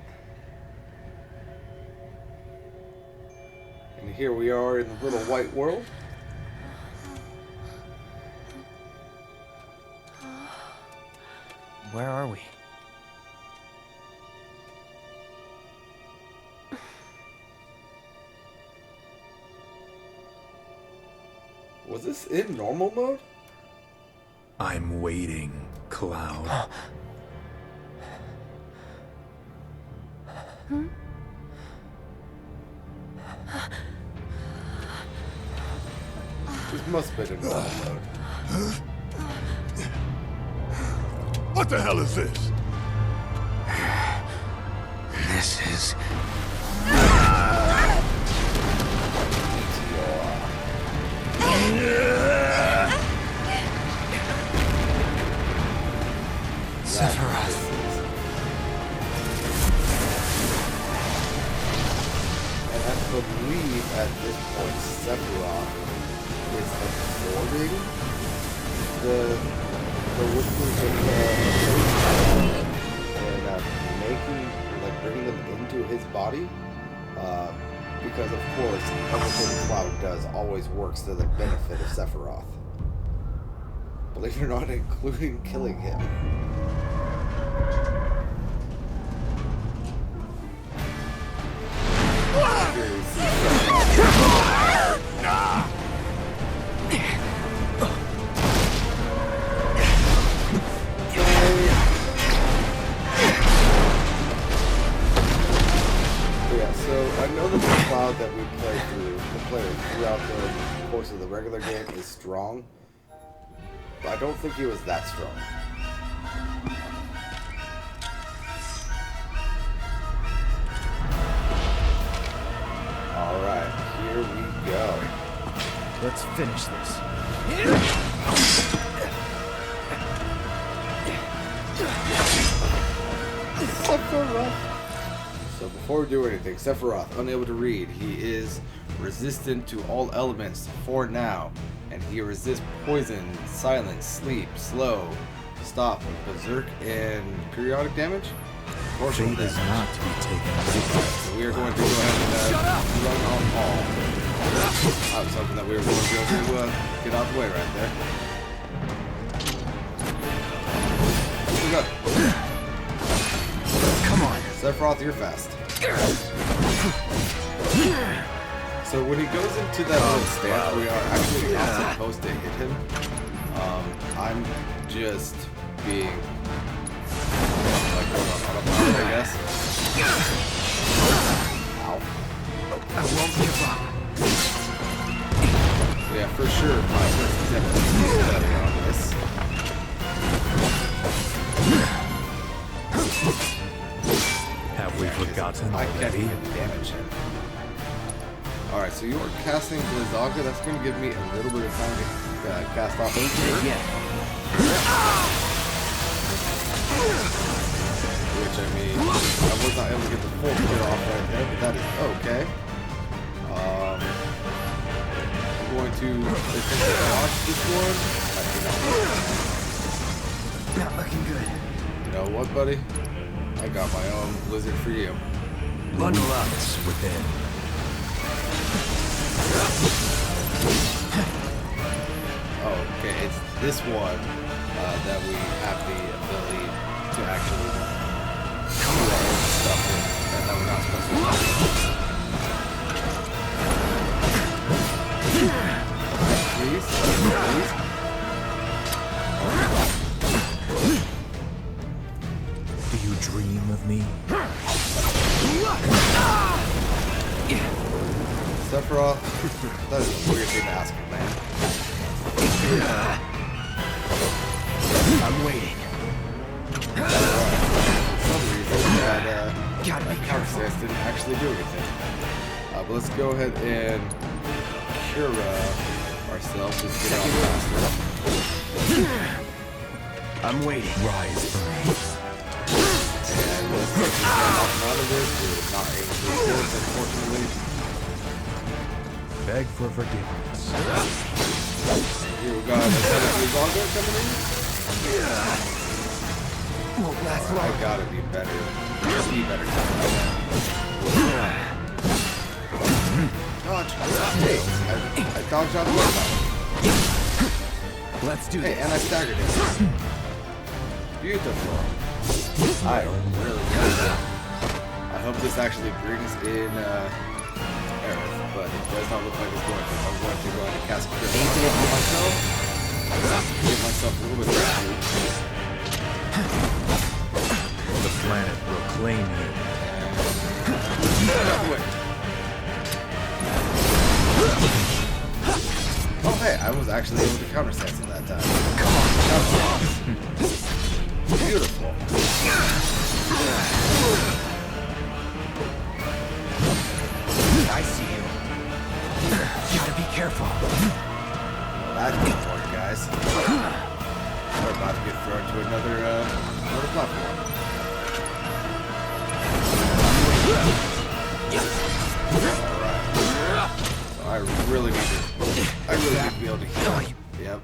And here we are in the little white world. Where are we? Was this in normal mode? I'm waiting, Cloud. This must have been in normal mode. What the hell is this? This is... Sephiroth. And I believe at this point Sephiroth is absorbing the whispers of and bringing them into his body. Because of course everything Cloud does always works to the benefit of Sephiroth. Believe it or not, including killing him. I know that the Cloud that we play throughout the course of the regular game is strong, but I don't think he was that strong. Alright, here we go. Let's finish this. Sephiroth. So before we do anything, Sephiroth, unable to read, he is resistant to all elements for now, and he resists poison, silence, sleep, slow, stop, berserk, and periodic damage. Fate is not to be taken lightly. So we are going to go ahead and run on all. I was hoping that we were going to be able to get out of the way right there. We go. Come on. Sephiroth, you're fast. So when he goes into that little stance, we are actually not supposed to hit him. I'm just being like going on autopilot, I guess. Ow. I won't give up. So yeah, for sure, my first attempt is better on this. Have we forgotten I can't already? even damage him. Alright, so you are casting Blizzaga. That's going to give me a little bit of time to cast off his Yeah. Which, I mean, I was not able to get the full hit off right there, but that is okay. I'm going to potentially watch this one. Not looking good. You know what, buddy? I got my own blizzard for you. Bundle up. It's within. Oh, okay. It's this one that we have the ability to actually do our own stuff with, and that we're not supposed to. Please, please. Do you dream of me? Sephiroth, that is a weird thing to ask him, man. I'm waiting. For some reason, that counter stance didn't actually do anything. But let's go ahead and cure ourselves. Let's get out faster. I'm waiting. Rise from me. And let's get out of this. We're not able to do this, unfortunately. Beg for forgiveness. Here we got another Midgar coming in. Won't last long. I gotta be better. Be better. Dodge. Hey, I dodged out the way. Let's do Hey, this. and I staggered it. Beautiful. I really good. I hope this actually brings in Aerith, but it does not look like it's going to. I'm going to go ahead and cast Cure on myself. Give myself a little bit of food. The planet will claim you. Oh hey, I was actually able to counter stance in that time. Beautiful. I see you. Gotta be careful. That's good work, guys. We're about to get thrown to another platform. Alright. So I really need to be able to heal. Yep.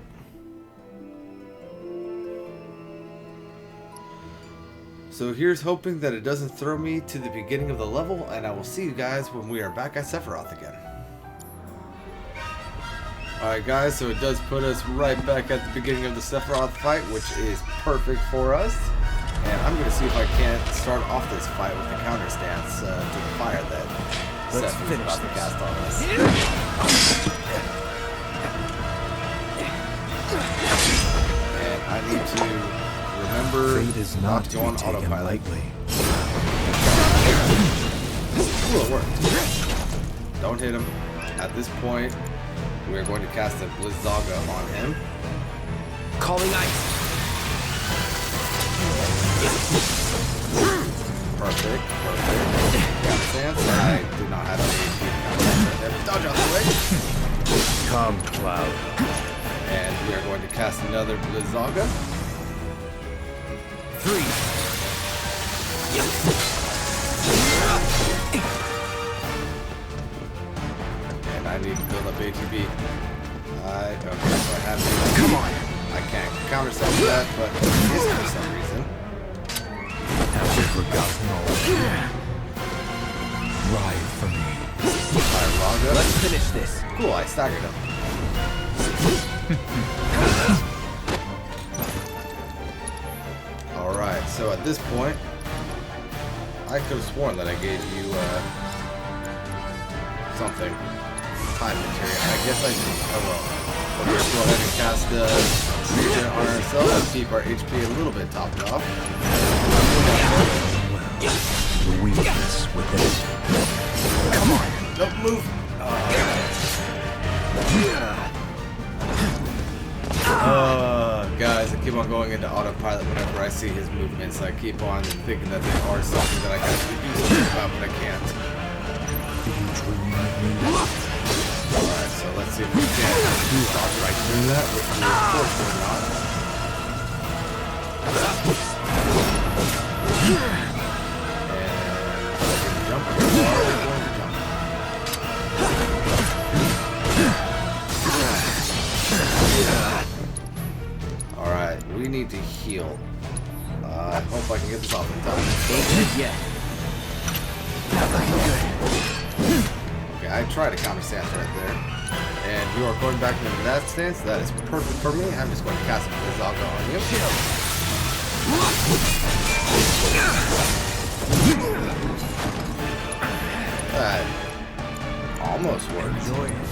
So here's hoping that it doesn't throw me to the beginning of the level, and I will see you guys when we are back at Sephiroth again. Alright guys, so it does put us right back at the beginning of the Sephiroth fight, which is perfect for us. And I'm going to see if I can't start off this fight with the counter stance to the fire that Sephiroth is about to cast on us. And I need to remember Fate is not to to go on be taken autopilot. lightly. Ooh, it worked. Don't hit him. At this point, we are going to cast a Blizzaga on him. Calling ice. Perfect, perfect. Counter stance. I did not have any counter there. Dodge out the way. Come, Cloud. And we are going to cast another Blizzaga. 3. And I need to build up ATB. Okay, so I have to. Come on. I can't counter stance that, but it is for some reason. Have you forgotten all? Ride for me. Alright, Raga. Let's finish this. Cool, I staggered him. Alright, so at this point, I could have sworn that I gave you something. Time material. I guess I did. Oh well. We're going to go ahead and cast the regen on ourselves and keep our HP a little bit topped off. The weakness within. Come on! Don't move! Guys, I keep on going into autopilot whenever I see his movements. I keep on thinking that they are something that I can actually do something about, but I can't. Do you dream of me? Alright, so let's see if we can dodge right through that, which we of course will not. And I can jump as far as I'm going to jump. Alright, we need to heal. I hope I can get this off in time. Ain't dead yet. Not looking good. Okay, I tried to counter stance right there. And And you are going back into that stance. That is perfect for me. I'm just going to cast a Blizzaga on you. That almost worked. Enjoy it.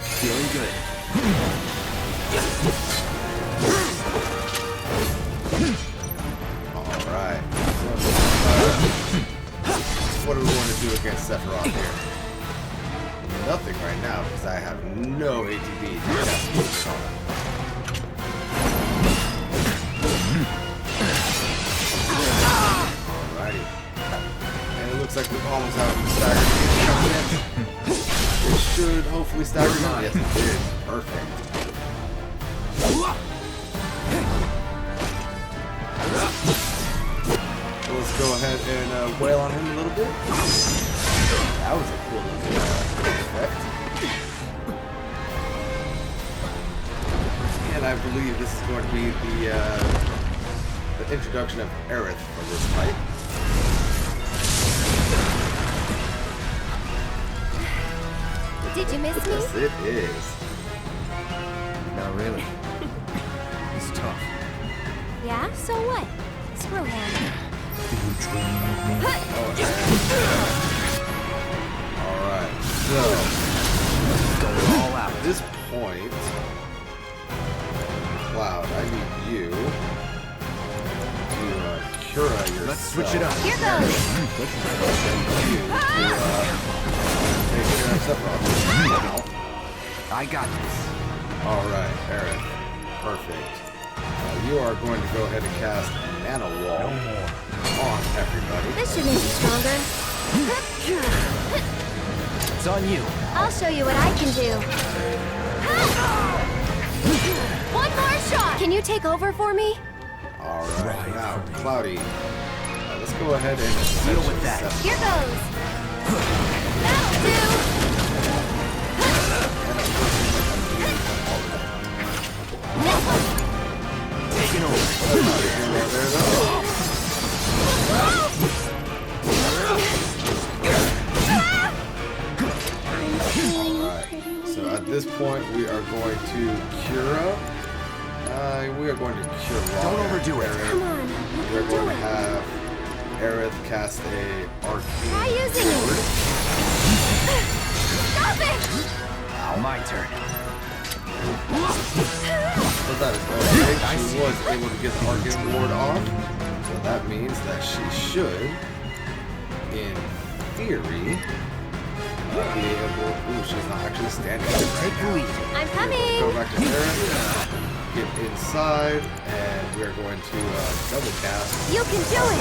Feeling good. Alright. What are we going to do against Sephiroth here? Nothing right now because I have no ATB to cast movement on him. Alrighty. And it looks like we almost have him staggered coming in. It should hopefully stagger him. Yes, it did. Perfect. So let's go ahead and wail on him a little bit. That was a cool little effect. And I believe this is going to be the introduction of Aerith for this fight. Did you miss me? Yes, it is. Not really. It's tough. Yeah, so what? Screw him. Do you dream of me? Alright, so Go all out. at this point, Cloud, I need you to Cura yourself. Let's switch it up. Here goes. Take care of Sephiroth. I got this. Alright, Aerith. Perfect. You are going to go ahead and cast Mana Wall on everybody. This should make you stronger. It's on you. I'll show you what I can do. One more shot! Can you take over for me? Alright, now, Cloudy. Let's go ahead and Deal with that. Here goes. That'll do. Taking over. Alright, so at this point we are going to Cura. We are going to Cura. Don't overdo it. Come on. We're going to have Aerith cast a arcane. Try using it. Stop it! My turn. So that is okay. She was able to get the arcane ward off. So that means that she should, in theory, be able. Ooh, she's not actually standing up right Take the now. lead. I'm coming. Go back to Aerith. Get inside, and we are going to double cast. You can do it.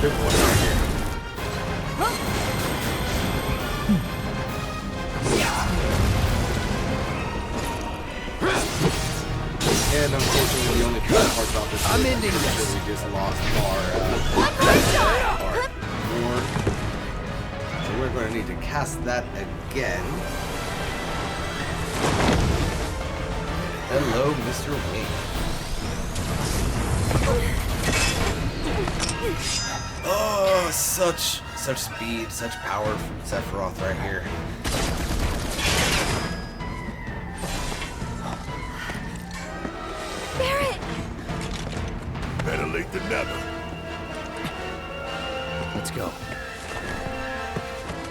Good one right here. And unfortunately, the only bad part about this I'm is ending that this. we just lost our ward. So we're going to need to cast that again. Hello, Mr. Wing. Oh, such speed, such power from Sephiroth right here. Barrett! Better late than never. Let's go.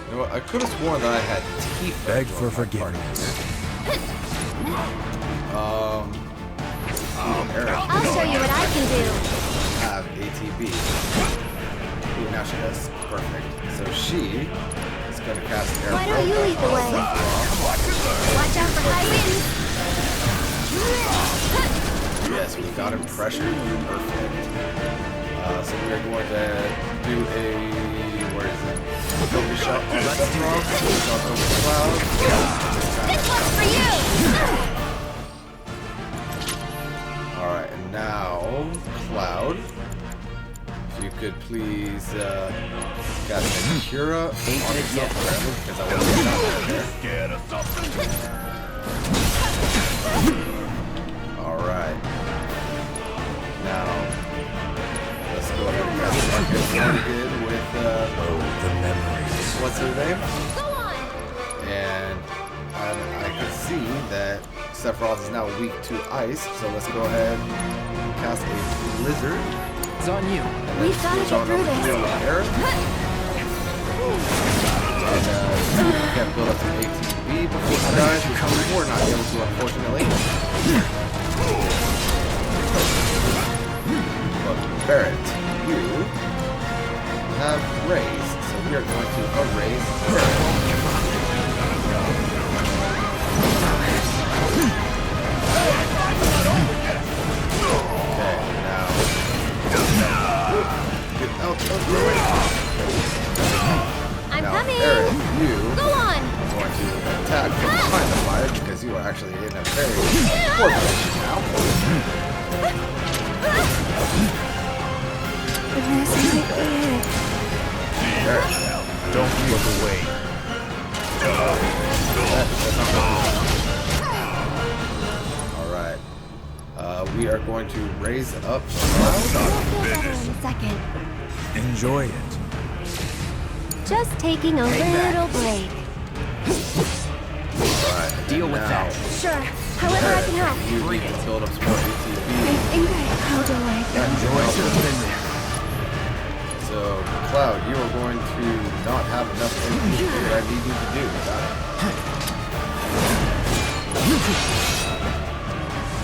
You know what? I could have sworn that I had Tifa. Beg for join my party. forgiveness. Aerith I'll show you what I can do. have ATB. Ooh, now she does. Perfect. So she is going to cast Air Why don't you lead the way? Watch out for high winds. Yes, we got him pressured. Perfect. So we are going to do a, where is it? Focus shot on Sephiroth. Focus shot over Cloud. This one's for you. Alright, and now, Cloud. If you could please cast a Cura on yourself forever, because I want to get out there. Get us something. Alright. Now, let's go ahead and cast Arcane again with Oh, the memories. what's her name? Go on! And I can see that Sephiroth is now weak to ice, so let's go ahead and cast a blizzard. It's on you. We've got to get through this. And we can't build up some ATB before she dies, which we're not able to, unfortunately. But Barrett, you have raised, so we are going to erase Barrett. Okay, now get out of the way. I'm Now, coming! Barrett, you Go on! are going to attack from behind the fire because you are actually in a very poor position now. This might be it. Barrett, Don't look away. alright. We are going to raise up We'll feel better in a second. Enjoy it. Just taking a little break. Alright, Deal with that. Sure. However I can help. You need to build up some more I ATB. think how do I go? Enjoy something there. So, Cloud, you are going to not have enough ATB that I need you to do. Got it.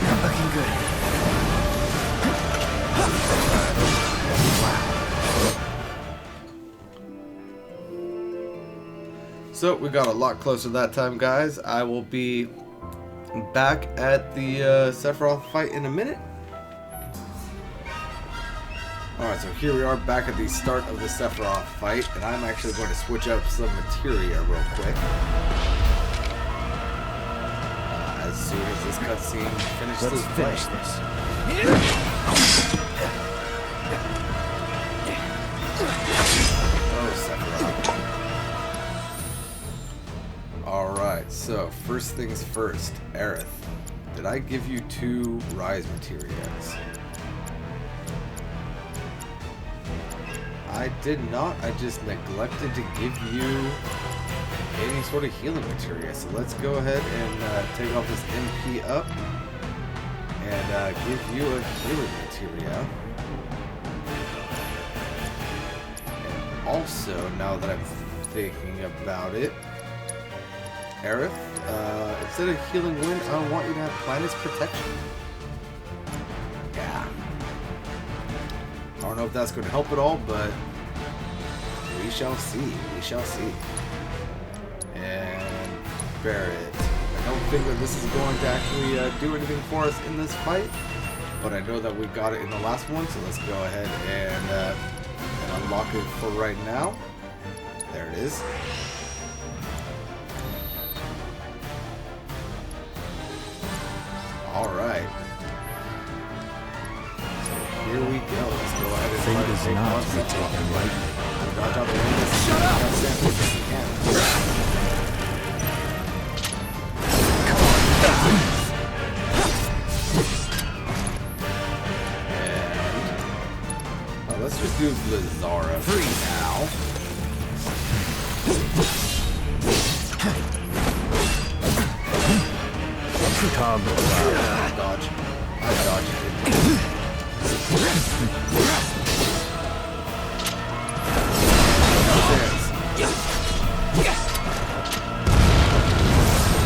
Not looking good. So we got a lot closer that time, guys. I will be back at the Sephiroth fight in a minute. Alright, so here we are back at the start of the Sephiroth fight, and I'm actually going to switch up some materia real quick. As soon as this cutscene finishes Let's finish this. Oh, Sephiroth. Alright, so first things first, Aerith. Did I give you 2 rise materials? I did not. I just neglected to give you any sort of healing materia. So let's go ahead and take off this MP up and give you a healing materia. And also, now that I'm thinking about it, Aerith, instead of healing wind, I want you to have planet's protection. Yeah. I don't know if that's going to help at all, but we shall see. We shall see. And Barrett. I don't think that this is going to actually do anything for us in this fight, but I know that we got it in the last one, so let's go ahead and unlock it for right now. There it is. All right. Here we go. Let's go ahead and Fate is take not on to be Sephiroth. taken lightly. Dodge out the way. Shut up! And let's just do Lazara free now. Dodge. I dodged it.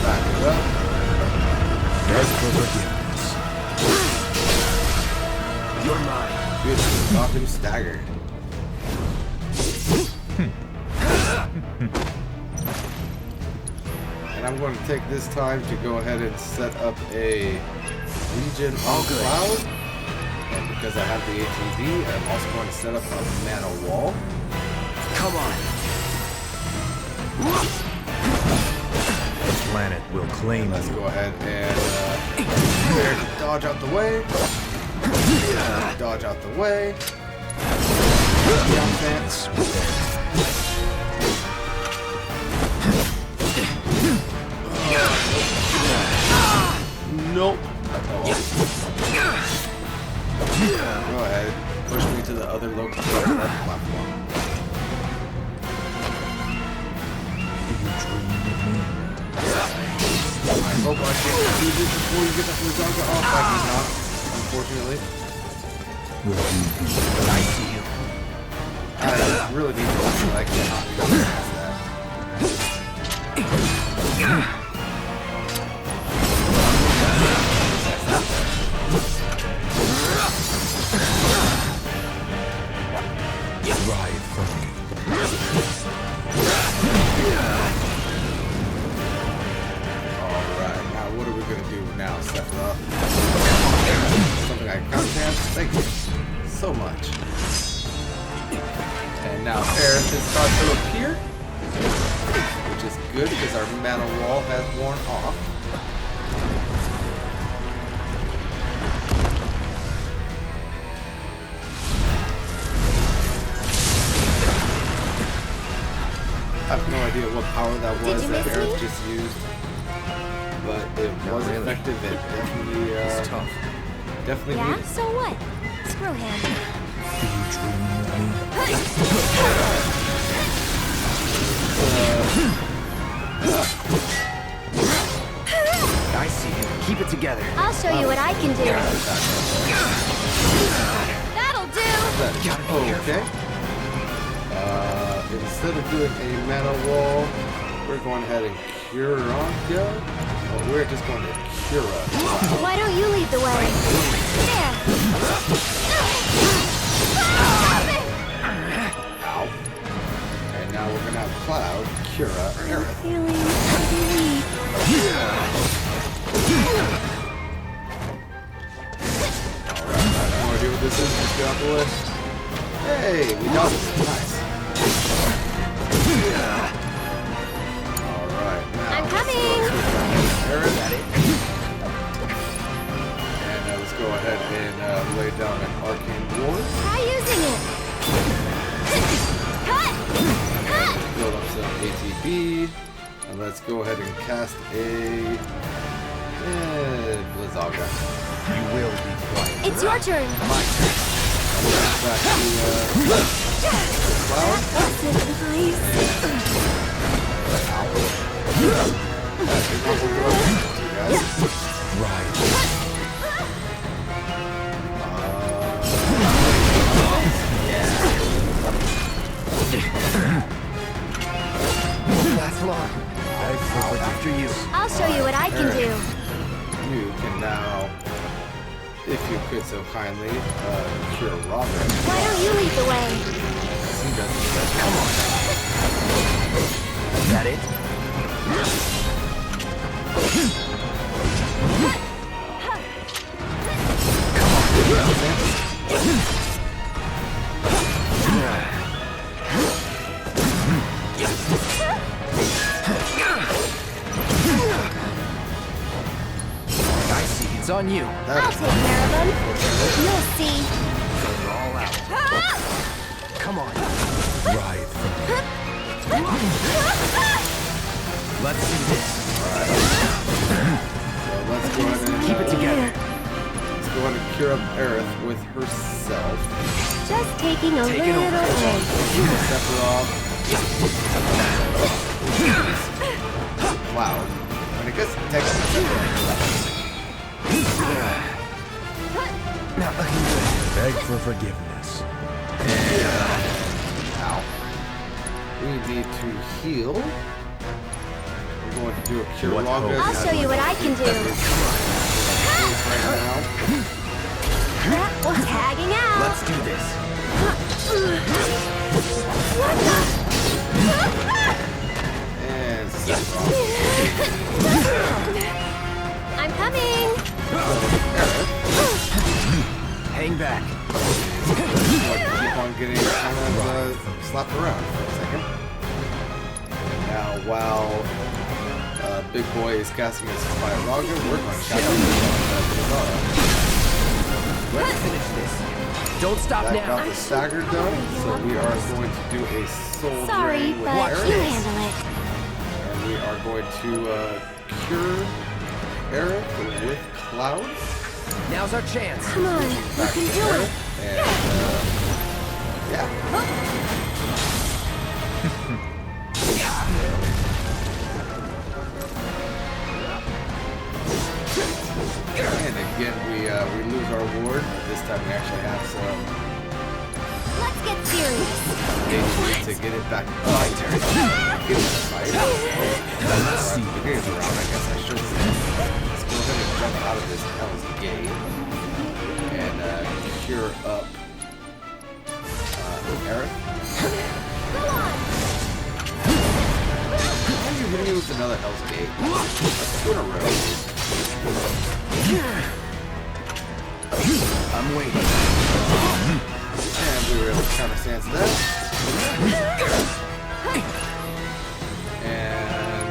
Back it up. Ask for forgiveness. You're mine. Good. Knock him staggered. And I'm going to take this time to go ahead and set up a Legion on Cloud. And because I have the ATV, I'm also going to set up a mana wall. Come on. The planet will claim Let's you. go ahead and dodge out the way. Dodge out the way. Young fans. Nope. Go ahead. Push me to the other local platform. I hope I can do this before you get the Blizzaga off. I do not, unfortunately. I see you. I really need to but I cannot go past that. Ride from me. Alright, now what are we going to do now, Sephiroth? Something I can dance? Thank you so much. And now Aerith is about to appear, which is good because our mana wall has worn off. I have no idea what power that was that Aerith just used, but it was effective. It definitely, tough. definitely Yeah? needed. So what? Screw him. Do you dream of me? I see you. Keep it together. I'll show you what I can do. That'll do. Okay. Instead of doing a mana wall, we're going ahead and cure on go. Oh, we're just going to cure us. Why don't you lead the way? There. Ow. And now we're going to have Cloud, Kira, Aerith. Feeling pretty weak. Alright, I have no idea what this is. Let's get out the way. Hey, we got it. Nice. Alright, now I'm coming. Aerith. And let's go ahead and lay down an arcane ward. Try using it. Cut. Build up some ATB. And let's go ahead and cast a Blizzaga. You will be quiet. It's your turn. My turn. Back to Cloud. That's it, nice. Ride. Last long. After you. I'll show you what I can do. You can now, if you could so kindly, cure Robert. Why don't you lead the way? He doesn't do that. Come on. Is that it? I see. It's on you. I'll take care of him. You'll see. You're all out. Come on. Ride from me. Let's do this. So let's go ahead and Keep it together. Let's go ahead and cure up Aerith with herself. Just taking a Take it little over. break. Sephiroth. Cloud. I guess technically Not looking good. Beg for forgiveness. Ow. We need to heal. We're going to do a cure What longer. hope? I'll show you what I can do. Right now. Tagging out. Let's do this. And Sephiroth. I'm coming. Hang back. Keep on getting kind of slapped around for a second. Now, while Big Boy is casting his Fire Raga, we're going to cast Let's finish this. Don't stop that now. got the staggered though, so we are going to do a soul Sorry, drain with but Aerith. you handle it. And we are going to cure Aerith with Cloud. Now's our chance. Come on, you Back can to do Aerith. it. And, yeah. effort, but this time we actually have some Let's get serious. engagement to get it back. Oh, Terry. Get it fight. Let's see. Beginning of the round, I guess I should say. Let's go ahead and jump out of this Hell's Gate and cure up Aerith. Go on. Why are you hitting me with another Hell's Gate? Let's go in a row. I'm waiting. And we were able to counterstance that. And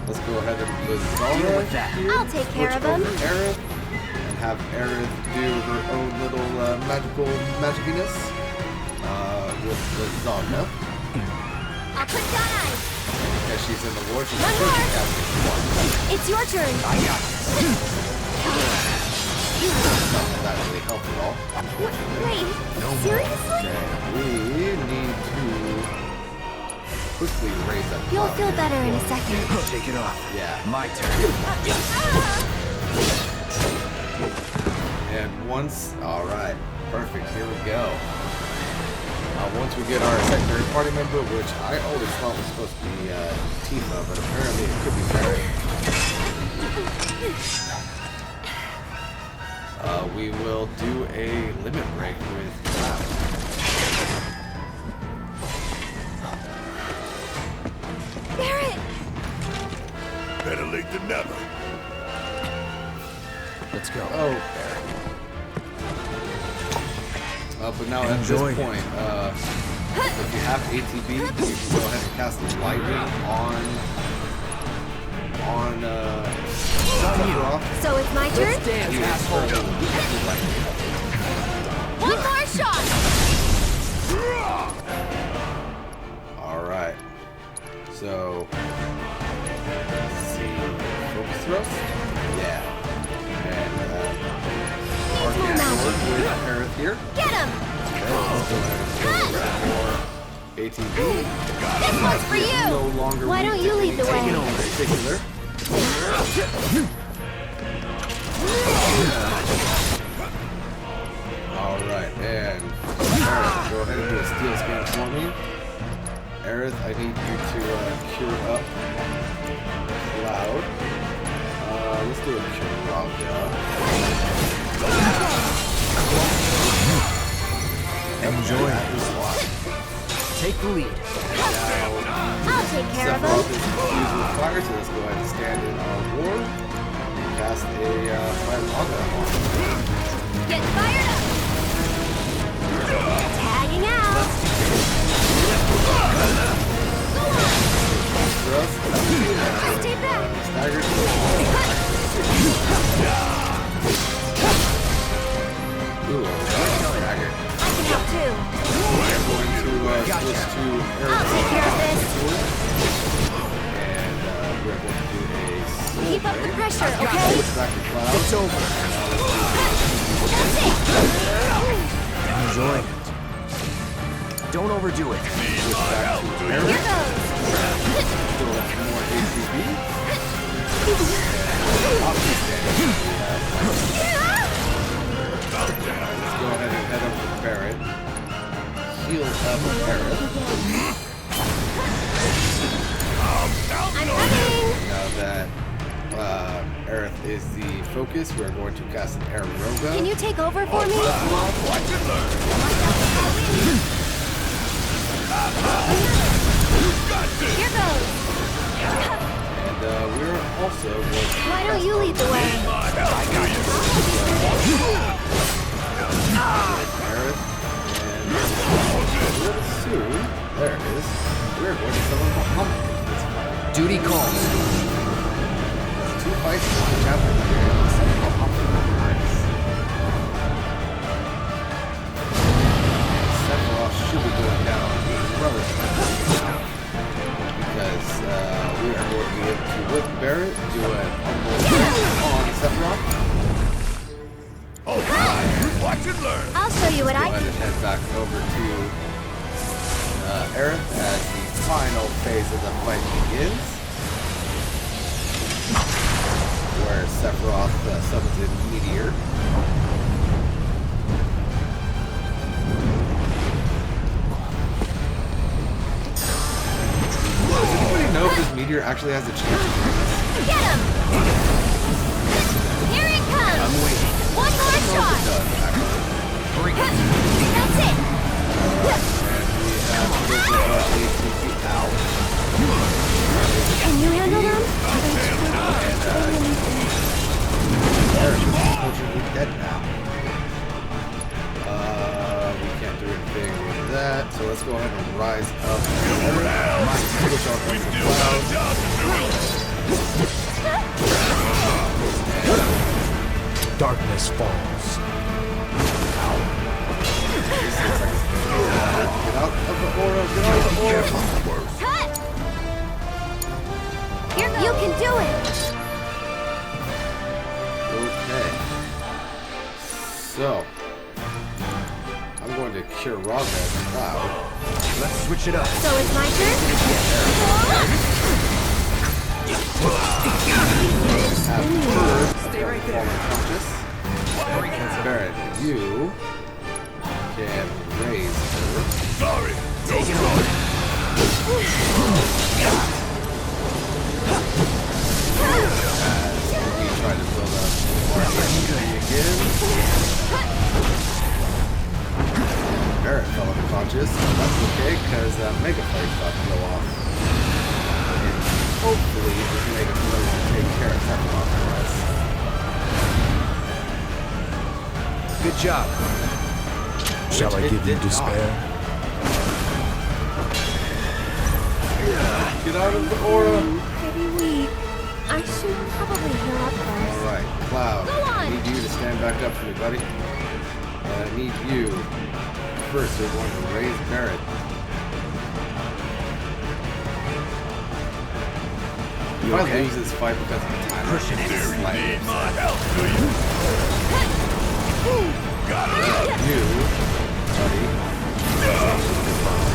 let's go ahead and put Zara here. I'll take care of him. Aerith, and have Aerith do her own little magical magicness with the Zaga. I'll put down ice. Because she's in the war, she's One supposed to more. cast one. It's your turn. I got this. Not that really helped at all. Wait, seriously? Okay, we need to quickly raise up. You'll feel better in a second. Take it off. Yeah. My turn. And once, alright, perfect, here we go. Once we get our secondary party member, which I always thought was supposed to be Tifa, but apparently it could be Barret. We will do a limit break with Cloud. Barret! Better late than never. Let's go. Oh, Barret. But now at this Enjoy. point, if you have ATB, you can go ahead and cast lightning on Sephiroth. So it's my turn? Dance, You asshole. One more shot! Alright. So, let's see. Focus thrust? Yeah. And, Needs more magic. with Aerith here. Get him! ATB. This one's for you! No longer Why don't you lead the way? in particular. Alright, and Aerith, go ahead and do a steel scan for me. Aerith, I need you to cure up Cloud. Let's do a cure up, Enjoy. Take the lead. I'll take care of Sephiroth him. is confused with fire, so let's go ahead and stand in our war. Cast a fire Raga on him. Get fired up! Tagging out! Thrust. Stay back! Stagger. Ooh, stagger. I can help too. We're going to switch to I'll take care of this. and we're going to do a soul Keep up the break. pressure, okay? Switch back to Cloud. It's over. That's it! Enjoy. Don't overdo it. Switch back to Here Aerith. goes! Still have some more ATB. Let's go ahead and head up to Barret. Heal up Aerith. I'm coming! Now that Aerith is the focus, we're going to cast an Aeroga. Can you take over for me? Watch and learn. Here goes! And we're also going to Why don't you lead the way? Aerith. And real soon, there it is, we're going to summon Muhammad into this fight. Duty calls. Two fights in one chapter here, and we'll summon Muhammad. Nice. Sephiroth should be going down relatively soon, because we are going to be able to, with Barret, do an on Sephiroth. Oh, hi. Watch and learn. I'll show you what Go I ahead can. and head back over to Aerith as the final phase of the fight begins, where Sephiroth summons in Meteor. actually has a chance. Get him! Here it comes! I'm waiting. One more shot! Bring it. That's it! Can you handle them? Unfortunately dead now. We can't do anything with that, so let's go ahead and rise up. Push on the clouds. Darkness falls. Get out of the aura, get out of the aura. Cut! Here goes. You can do it! Okay. So, I'm going to cure Raga as a cloud. Let's switch it up. So it's my turn? Have her Stay right there. unconscious. Barrett, you can raise her. Sorry. Take it on. You try to build up more energy again. Barrett fell unconscious. That's okay, because Mega Fight's about to go off. And hopefully, this Mega Fight will take care of Sephiroth for us. Good job. Shall I It give you did despair? Get out of the aura! Pretty weak. I should probably heal up first. Alright, Cloud, Go on. I need you to stand back up for me, buddy. I need you. First, we're going to raise Barrett. If I lose this fight because of the timer, Pushing it. Need my help, do you? Got it. You, buddy. I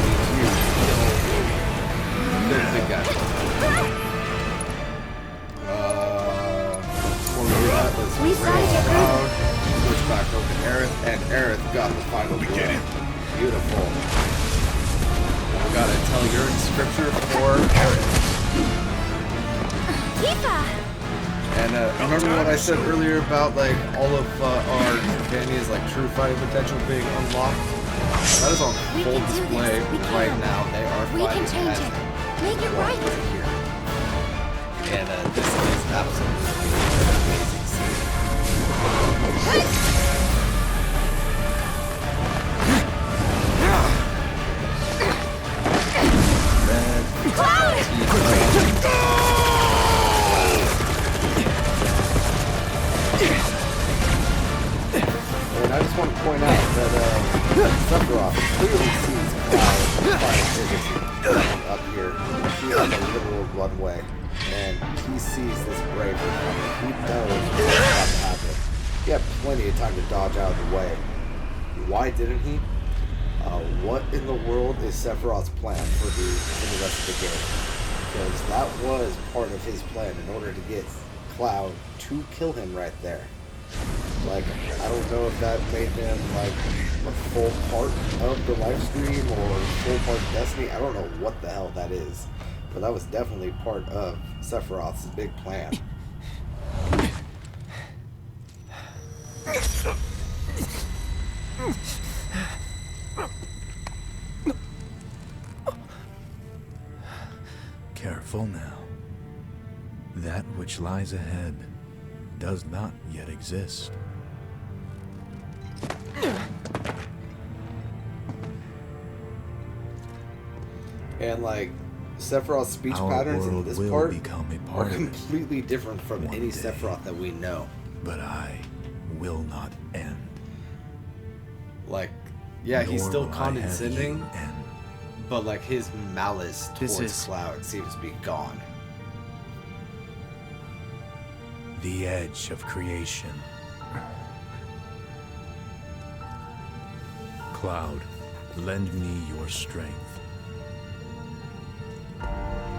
need you to kill the big guy. Before we do that, let's We started raise your Cloud, switch back over to Aerith, and Aerith got the final blow. get it. Beautiful. We gotta tell your scripture for Aerith. Tifa! And remember what I said earlier about like all of our companions like true fighting potential being unlocked? That is on We full can do display this. We right can. now. They are We can fighting change as it. Make it one right. here. And this is absolutely an amazing scene. And I just want to point out that Sephiroth clearly sees Cloud up here. He has a literal runway, and he sees this bravery coming. He knows what's about to happen. He had plenty of time to dodge out of the way. Why didn't he? What in the world is Sephiroth's plan for the rest of the game? Because that was part of his plan in order to get Cloud to kill him right there. Like, I don't know if that made him like a full part of the live stream or full part of Destiny. I don't know what the hell that is. But that was definitely part of Sephiroth's big plan. Careful now. That which lies ahead does not yet exist. And like Sephiroth's speech Our patterns in world this will part become a are part of it completely different from one any day. Sephiroth that we know. But I will not end. Like, yeah, he's Nor still will I have condescending, you end. but like his malice This towards is- Cloud seems to be gone. The edge of creation. Cloud, lend me your strength.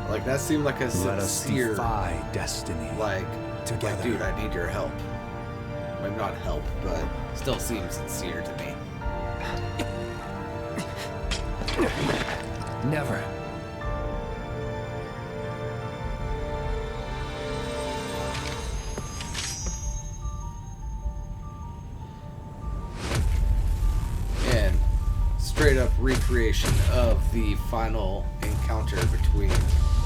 Like that seemed like a Let us sincere, defy destiny. like, Together. dude, I need your help. Maybe not help, but still seems sincere to me. Never. straight up recreation of the final encounter between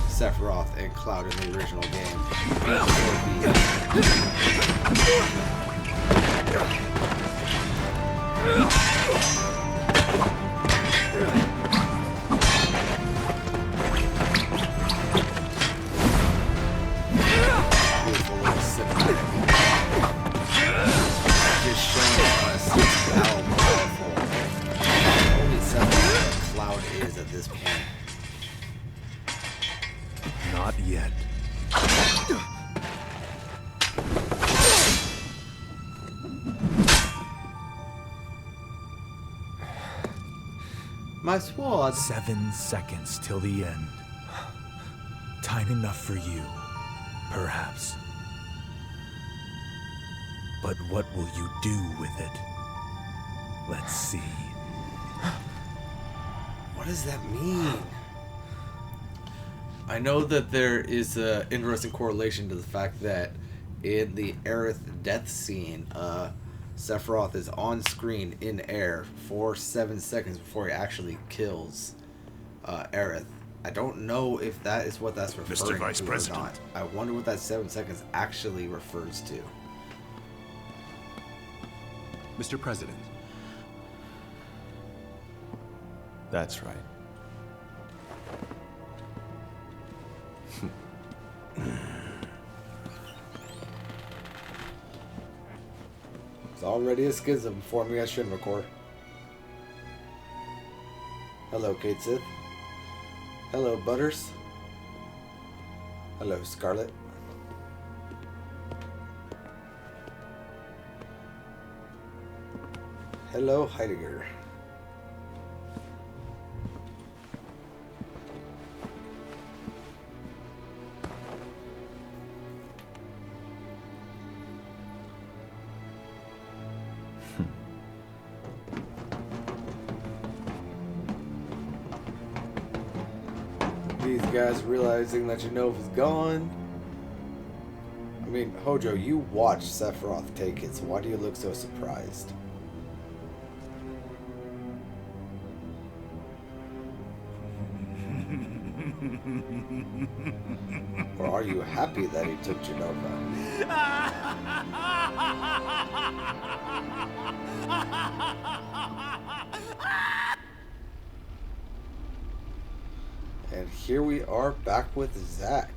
Sephiroth and Cloud in the original game. Beautiful little cinematic. Just showing us how powerful only Sephiroth Cloud is at this point. Not yet. My sword. 7 seconds till the end. Time enough for you, perhaps. But what will you do with it? Let's see. What does that mean? I know that there is an interesting correlation to the fact that in the Aerith death scene, Sephiroth is on screen in air for 7 seconds before he actually kills Aerith. I don't know if that is what that's referring Mr. Vice to President. or not. I wonder what that 7 seconds actually refers to. Mr. President, That's right. It's already a schism forming at Shinra Corps. Hello, Kate Sith. Hello, Butters. Hello, Scarlet. Hello, Heidegger. These guys realizing that Janova's gone. I mean, Hojo, you watched Sephiroth take it, so why do you look so surprised? Or are you happy that he took Jenova? And here we are back with Zack.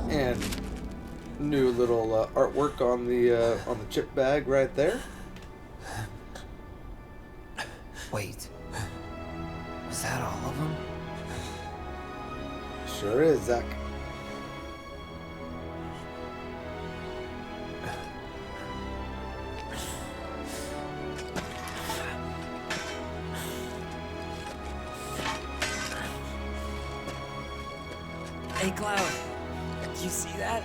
And new little artwork on the chip bag right there. Wait. Was that all of them? Sure is, Zack. Hey, Cloud. Do you see that?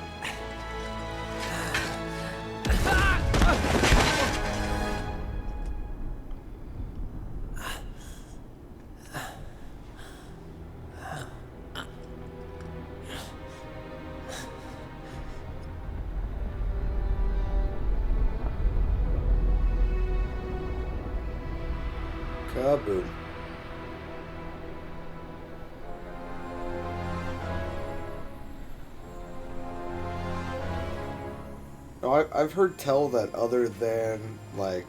Kaboom. No, I've heard tell that other than, like,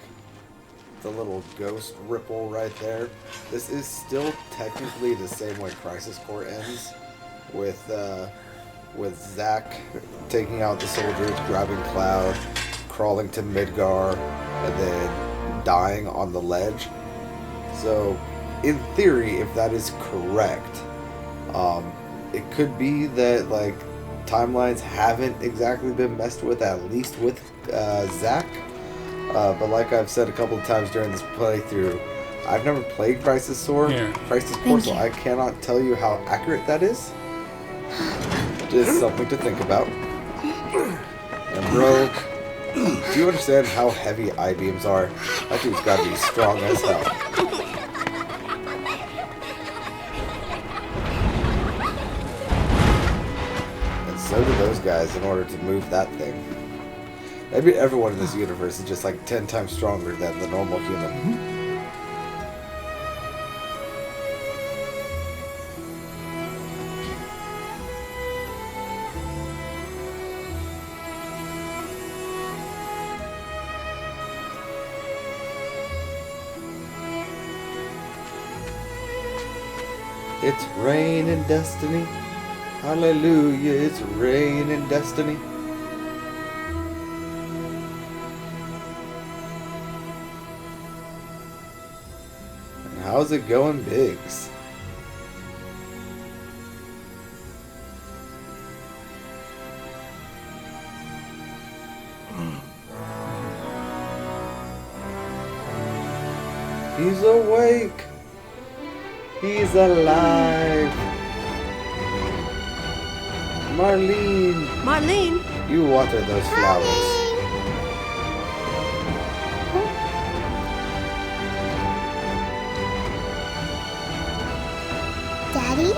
the little ghost ripple right there, this is still technically the same way Crisis Core ends, with Zack taking out the soldiers, grabbing Cloud, crawling to Midgar, and then dying on the ledge. So, in theory, if that is correct, it could be that, like, timelines haven't exactly been messed with, at least with Zack. But like I've said a couple of times during this playthrough, I've never played Crisis Core, so I cannot tell you how accurate that is. Just something to think about. And Rogue, do you understand how heavy I-beams are? That dude's gotta be strong as hell. so do those guys in order to move that thing. Maybe everyone in this universe is just like 10 times stronger than the normal human. It's rain and destiny. Hallelujah, it's rain and destiny. And how's it going, Biggs? He's awake. He's alive. Marlene. Marlene? You water those flowers. Daddy?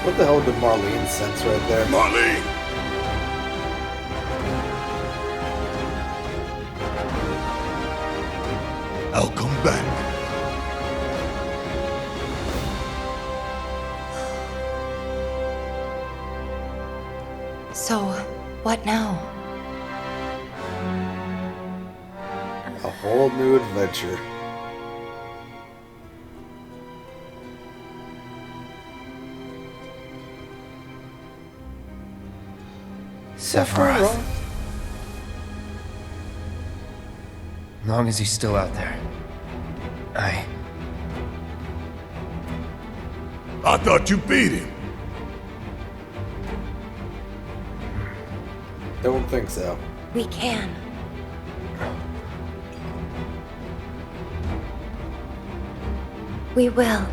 What the hell did Marlene sense right there? Marlene! I'll come back. So, what now? A whole new adventure. Sephiroth. Long as he's still out there. I thought you beat him. Don't think so. We can. We will.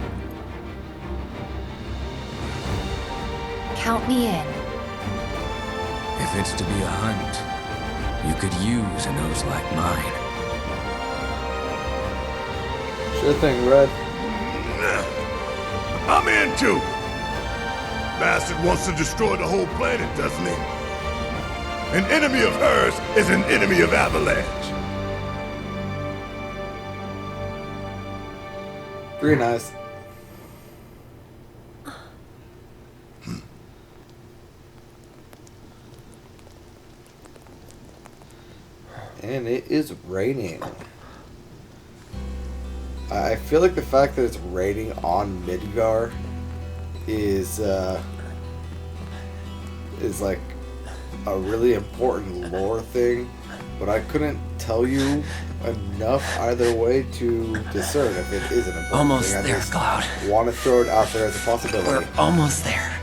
Count me in. If it's to be a hunt, you could use a nose like mine. Sure thing, Red. I'm in too. Bastard wants to destroy the whole planet, doesn't he? An enemy of hers is an enemy of Avalanche. Very nice. And it is raining. I feel like the fact that it's raining on Midgar is like a really important lore thing, but I couldn't tell you enough either way to discern if it is an important almost thing. I there, just Cloud. want to throw it out there as a possibility. We're almost there.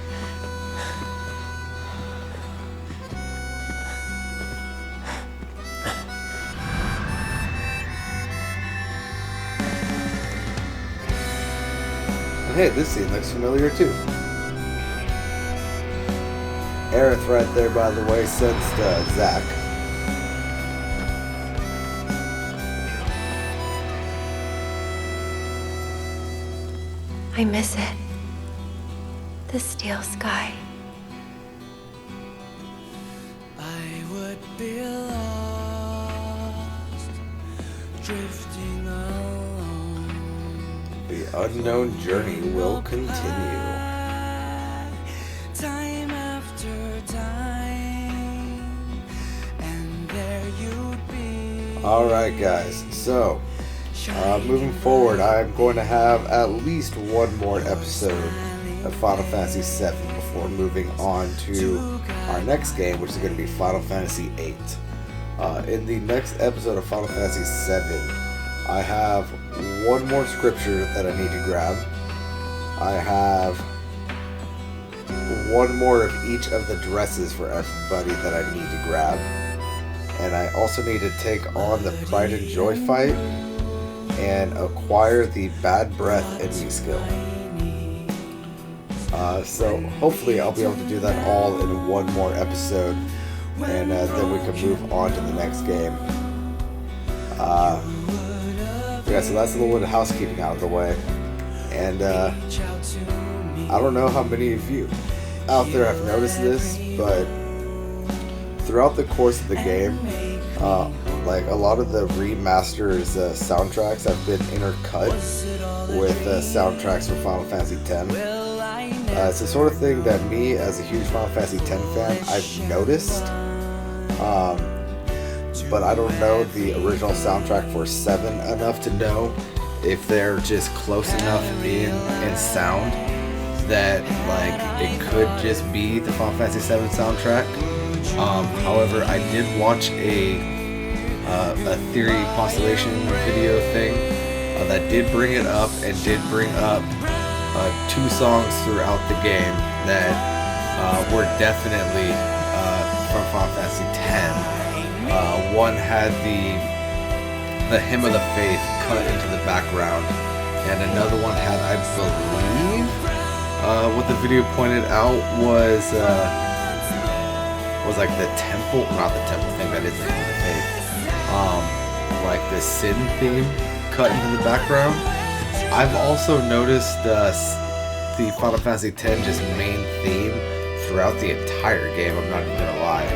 And hey, this scene looks familiar too. Aerith right there, by the way, sensed Zack. I miss it. The steel sky. I would be lost, drifting alone. The unknown journey will continue. Time after time, and there you'd be. Alright guys, so moving forward, I'm going to have at least one more episode of Final Fantasy VII before moving on to our next game, which is going to be Final Fantasy VIII. In the next episode of Final Fantasy VII, I have one more scripture that I need to grab. I have one more of each of the dresses for everybody that I need to grab. And I also need to take on the Pride and Joy fight and acquire the Bad Breath ending skill. So hopefully I'll be able to do that all in one more episode, and then we can move on to the next game. Yeah, so that's a little bit of housekeeping out of the way. And I don't know how many of you out there have noticed this, but throughout the course of the game, like a lot of the remasters soundtracks have been intercut with soundtracks for Final Fantasy X. It's the sort of thing that me, as a huge Final Fantasy X fan, I've noticed. But I don't know the original soundtrack for 7 enough to know if they're just close enough in sound that like it could just be the Final Fantasy VII soundtrack. However, I did watch a theory postulation video thing that did bring it up and did bring up 2 songs throughout the game that were definitely from Final Fantasy X. One had the Hymn of the Faith cut into the background, and another one had, I believe, what the video pointed out was like the temple, not the temple thing, that is the Hymn of the Faith, like the Sin theme cut into the background. I've also noticed the Final Fantasy X just main theme throughout the entire game, I'm not even gonna lie,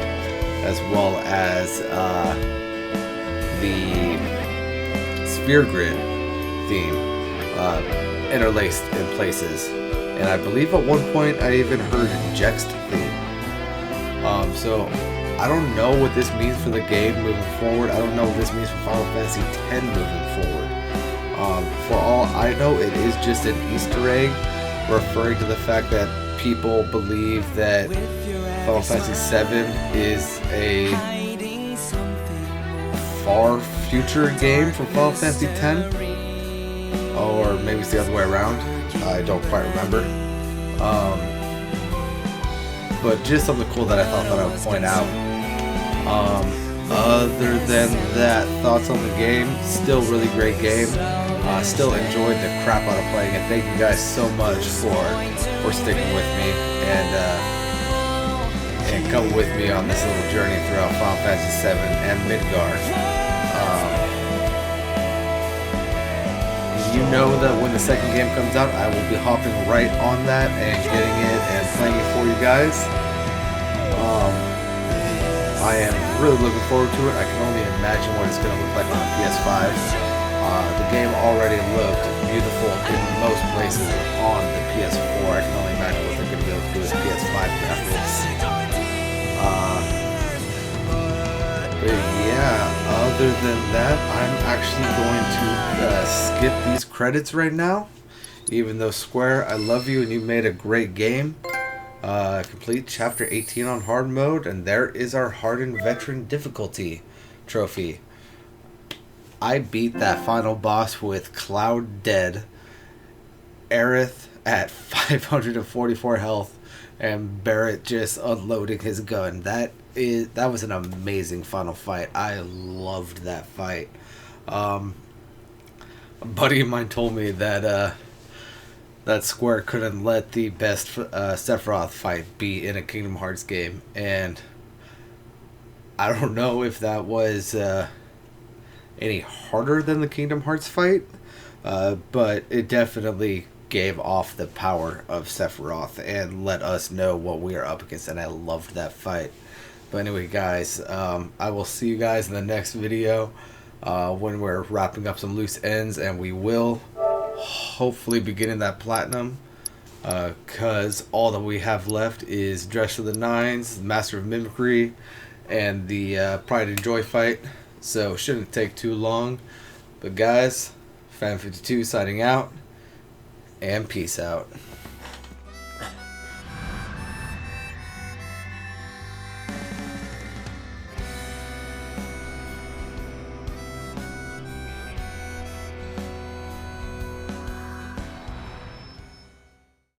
as well as the Sphere Grid theme interlaced in places. And I believe at one point I even heard Jex's theme. So I don't know what this means for the game moving forward. I don't know what this means for Final Fantasy X moving forward. For all I know, it is just an Easter egg referring to the fact that people believe that Final Fantasy VII is a far future game from Final Fantasy X, or maybe it's the other way around. I don't quite remember. But just something cool that I thought that I would point out. Other than that, thoughts on the game? Still really great game. Still enjoyed the crap out of playing it. Thank you guys so much for sticking with me and come with me on this little journey throughout Final Fantasy VII and Midgar. You know that when the second game comes out, I will be hopping right on that and getting it and playing it for you guys. I am really looking forward to it. I can only imagine what it's going to look like on the PS5. The game already looked beautiful in most places on the PS4. I can only imagine what they're going to be able to do with PS5 graphics. But yeah, other than that, I'm actually going to skip these credits right now. Even though Square, I love you and you made a great game. Complete Chapter 18 on hard mode, and there is our Hardened Veteran difficulty trophy. I beat that final boss with Cloud dead, Aerith at 544 health, and Barrett just unloading his gun. That was an amazing final fight. I loved that fight. A buddy of mine told me that that Square couldn't let the best Sephiroth fight be in a Kingdom Hearts game, and I don't know if that was any harder than the Kingdom Hearts fight, but it definitely gave off the power of Sephiroth and let us know what we are up against, and I loved that fight. But anyway, guys, I will see you guys in the next video when we're wrapping up some loose ends, and we will hopefully be getting that platinum, because all that we have left is Dress for the Nines, Master of Mimicry, and the Pride and Joy fight, so shouldn't take too long. But guys, Fan52 signing out, and peace out.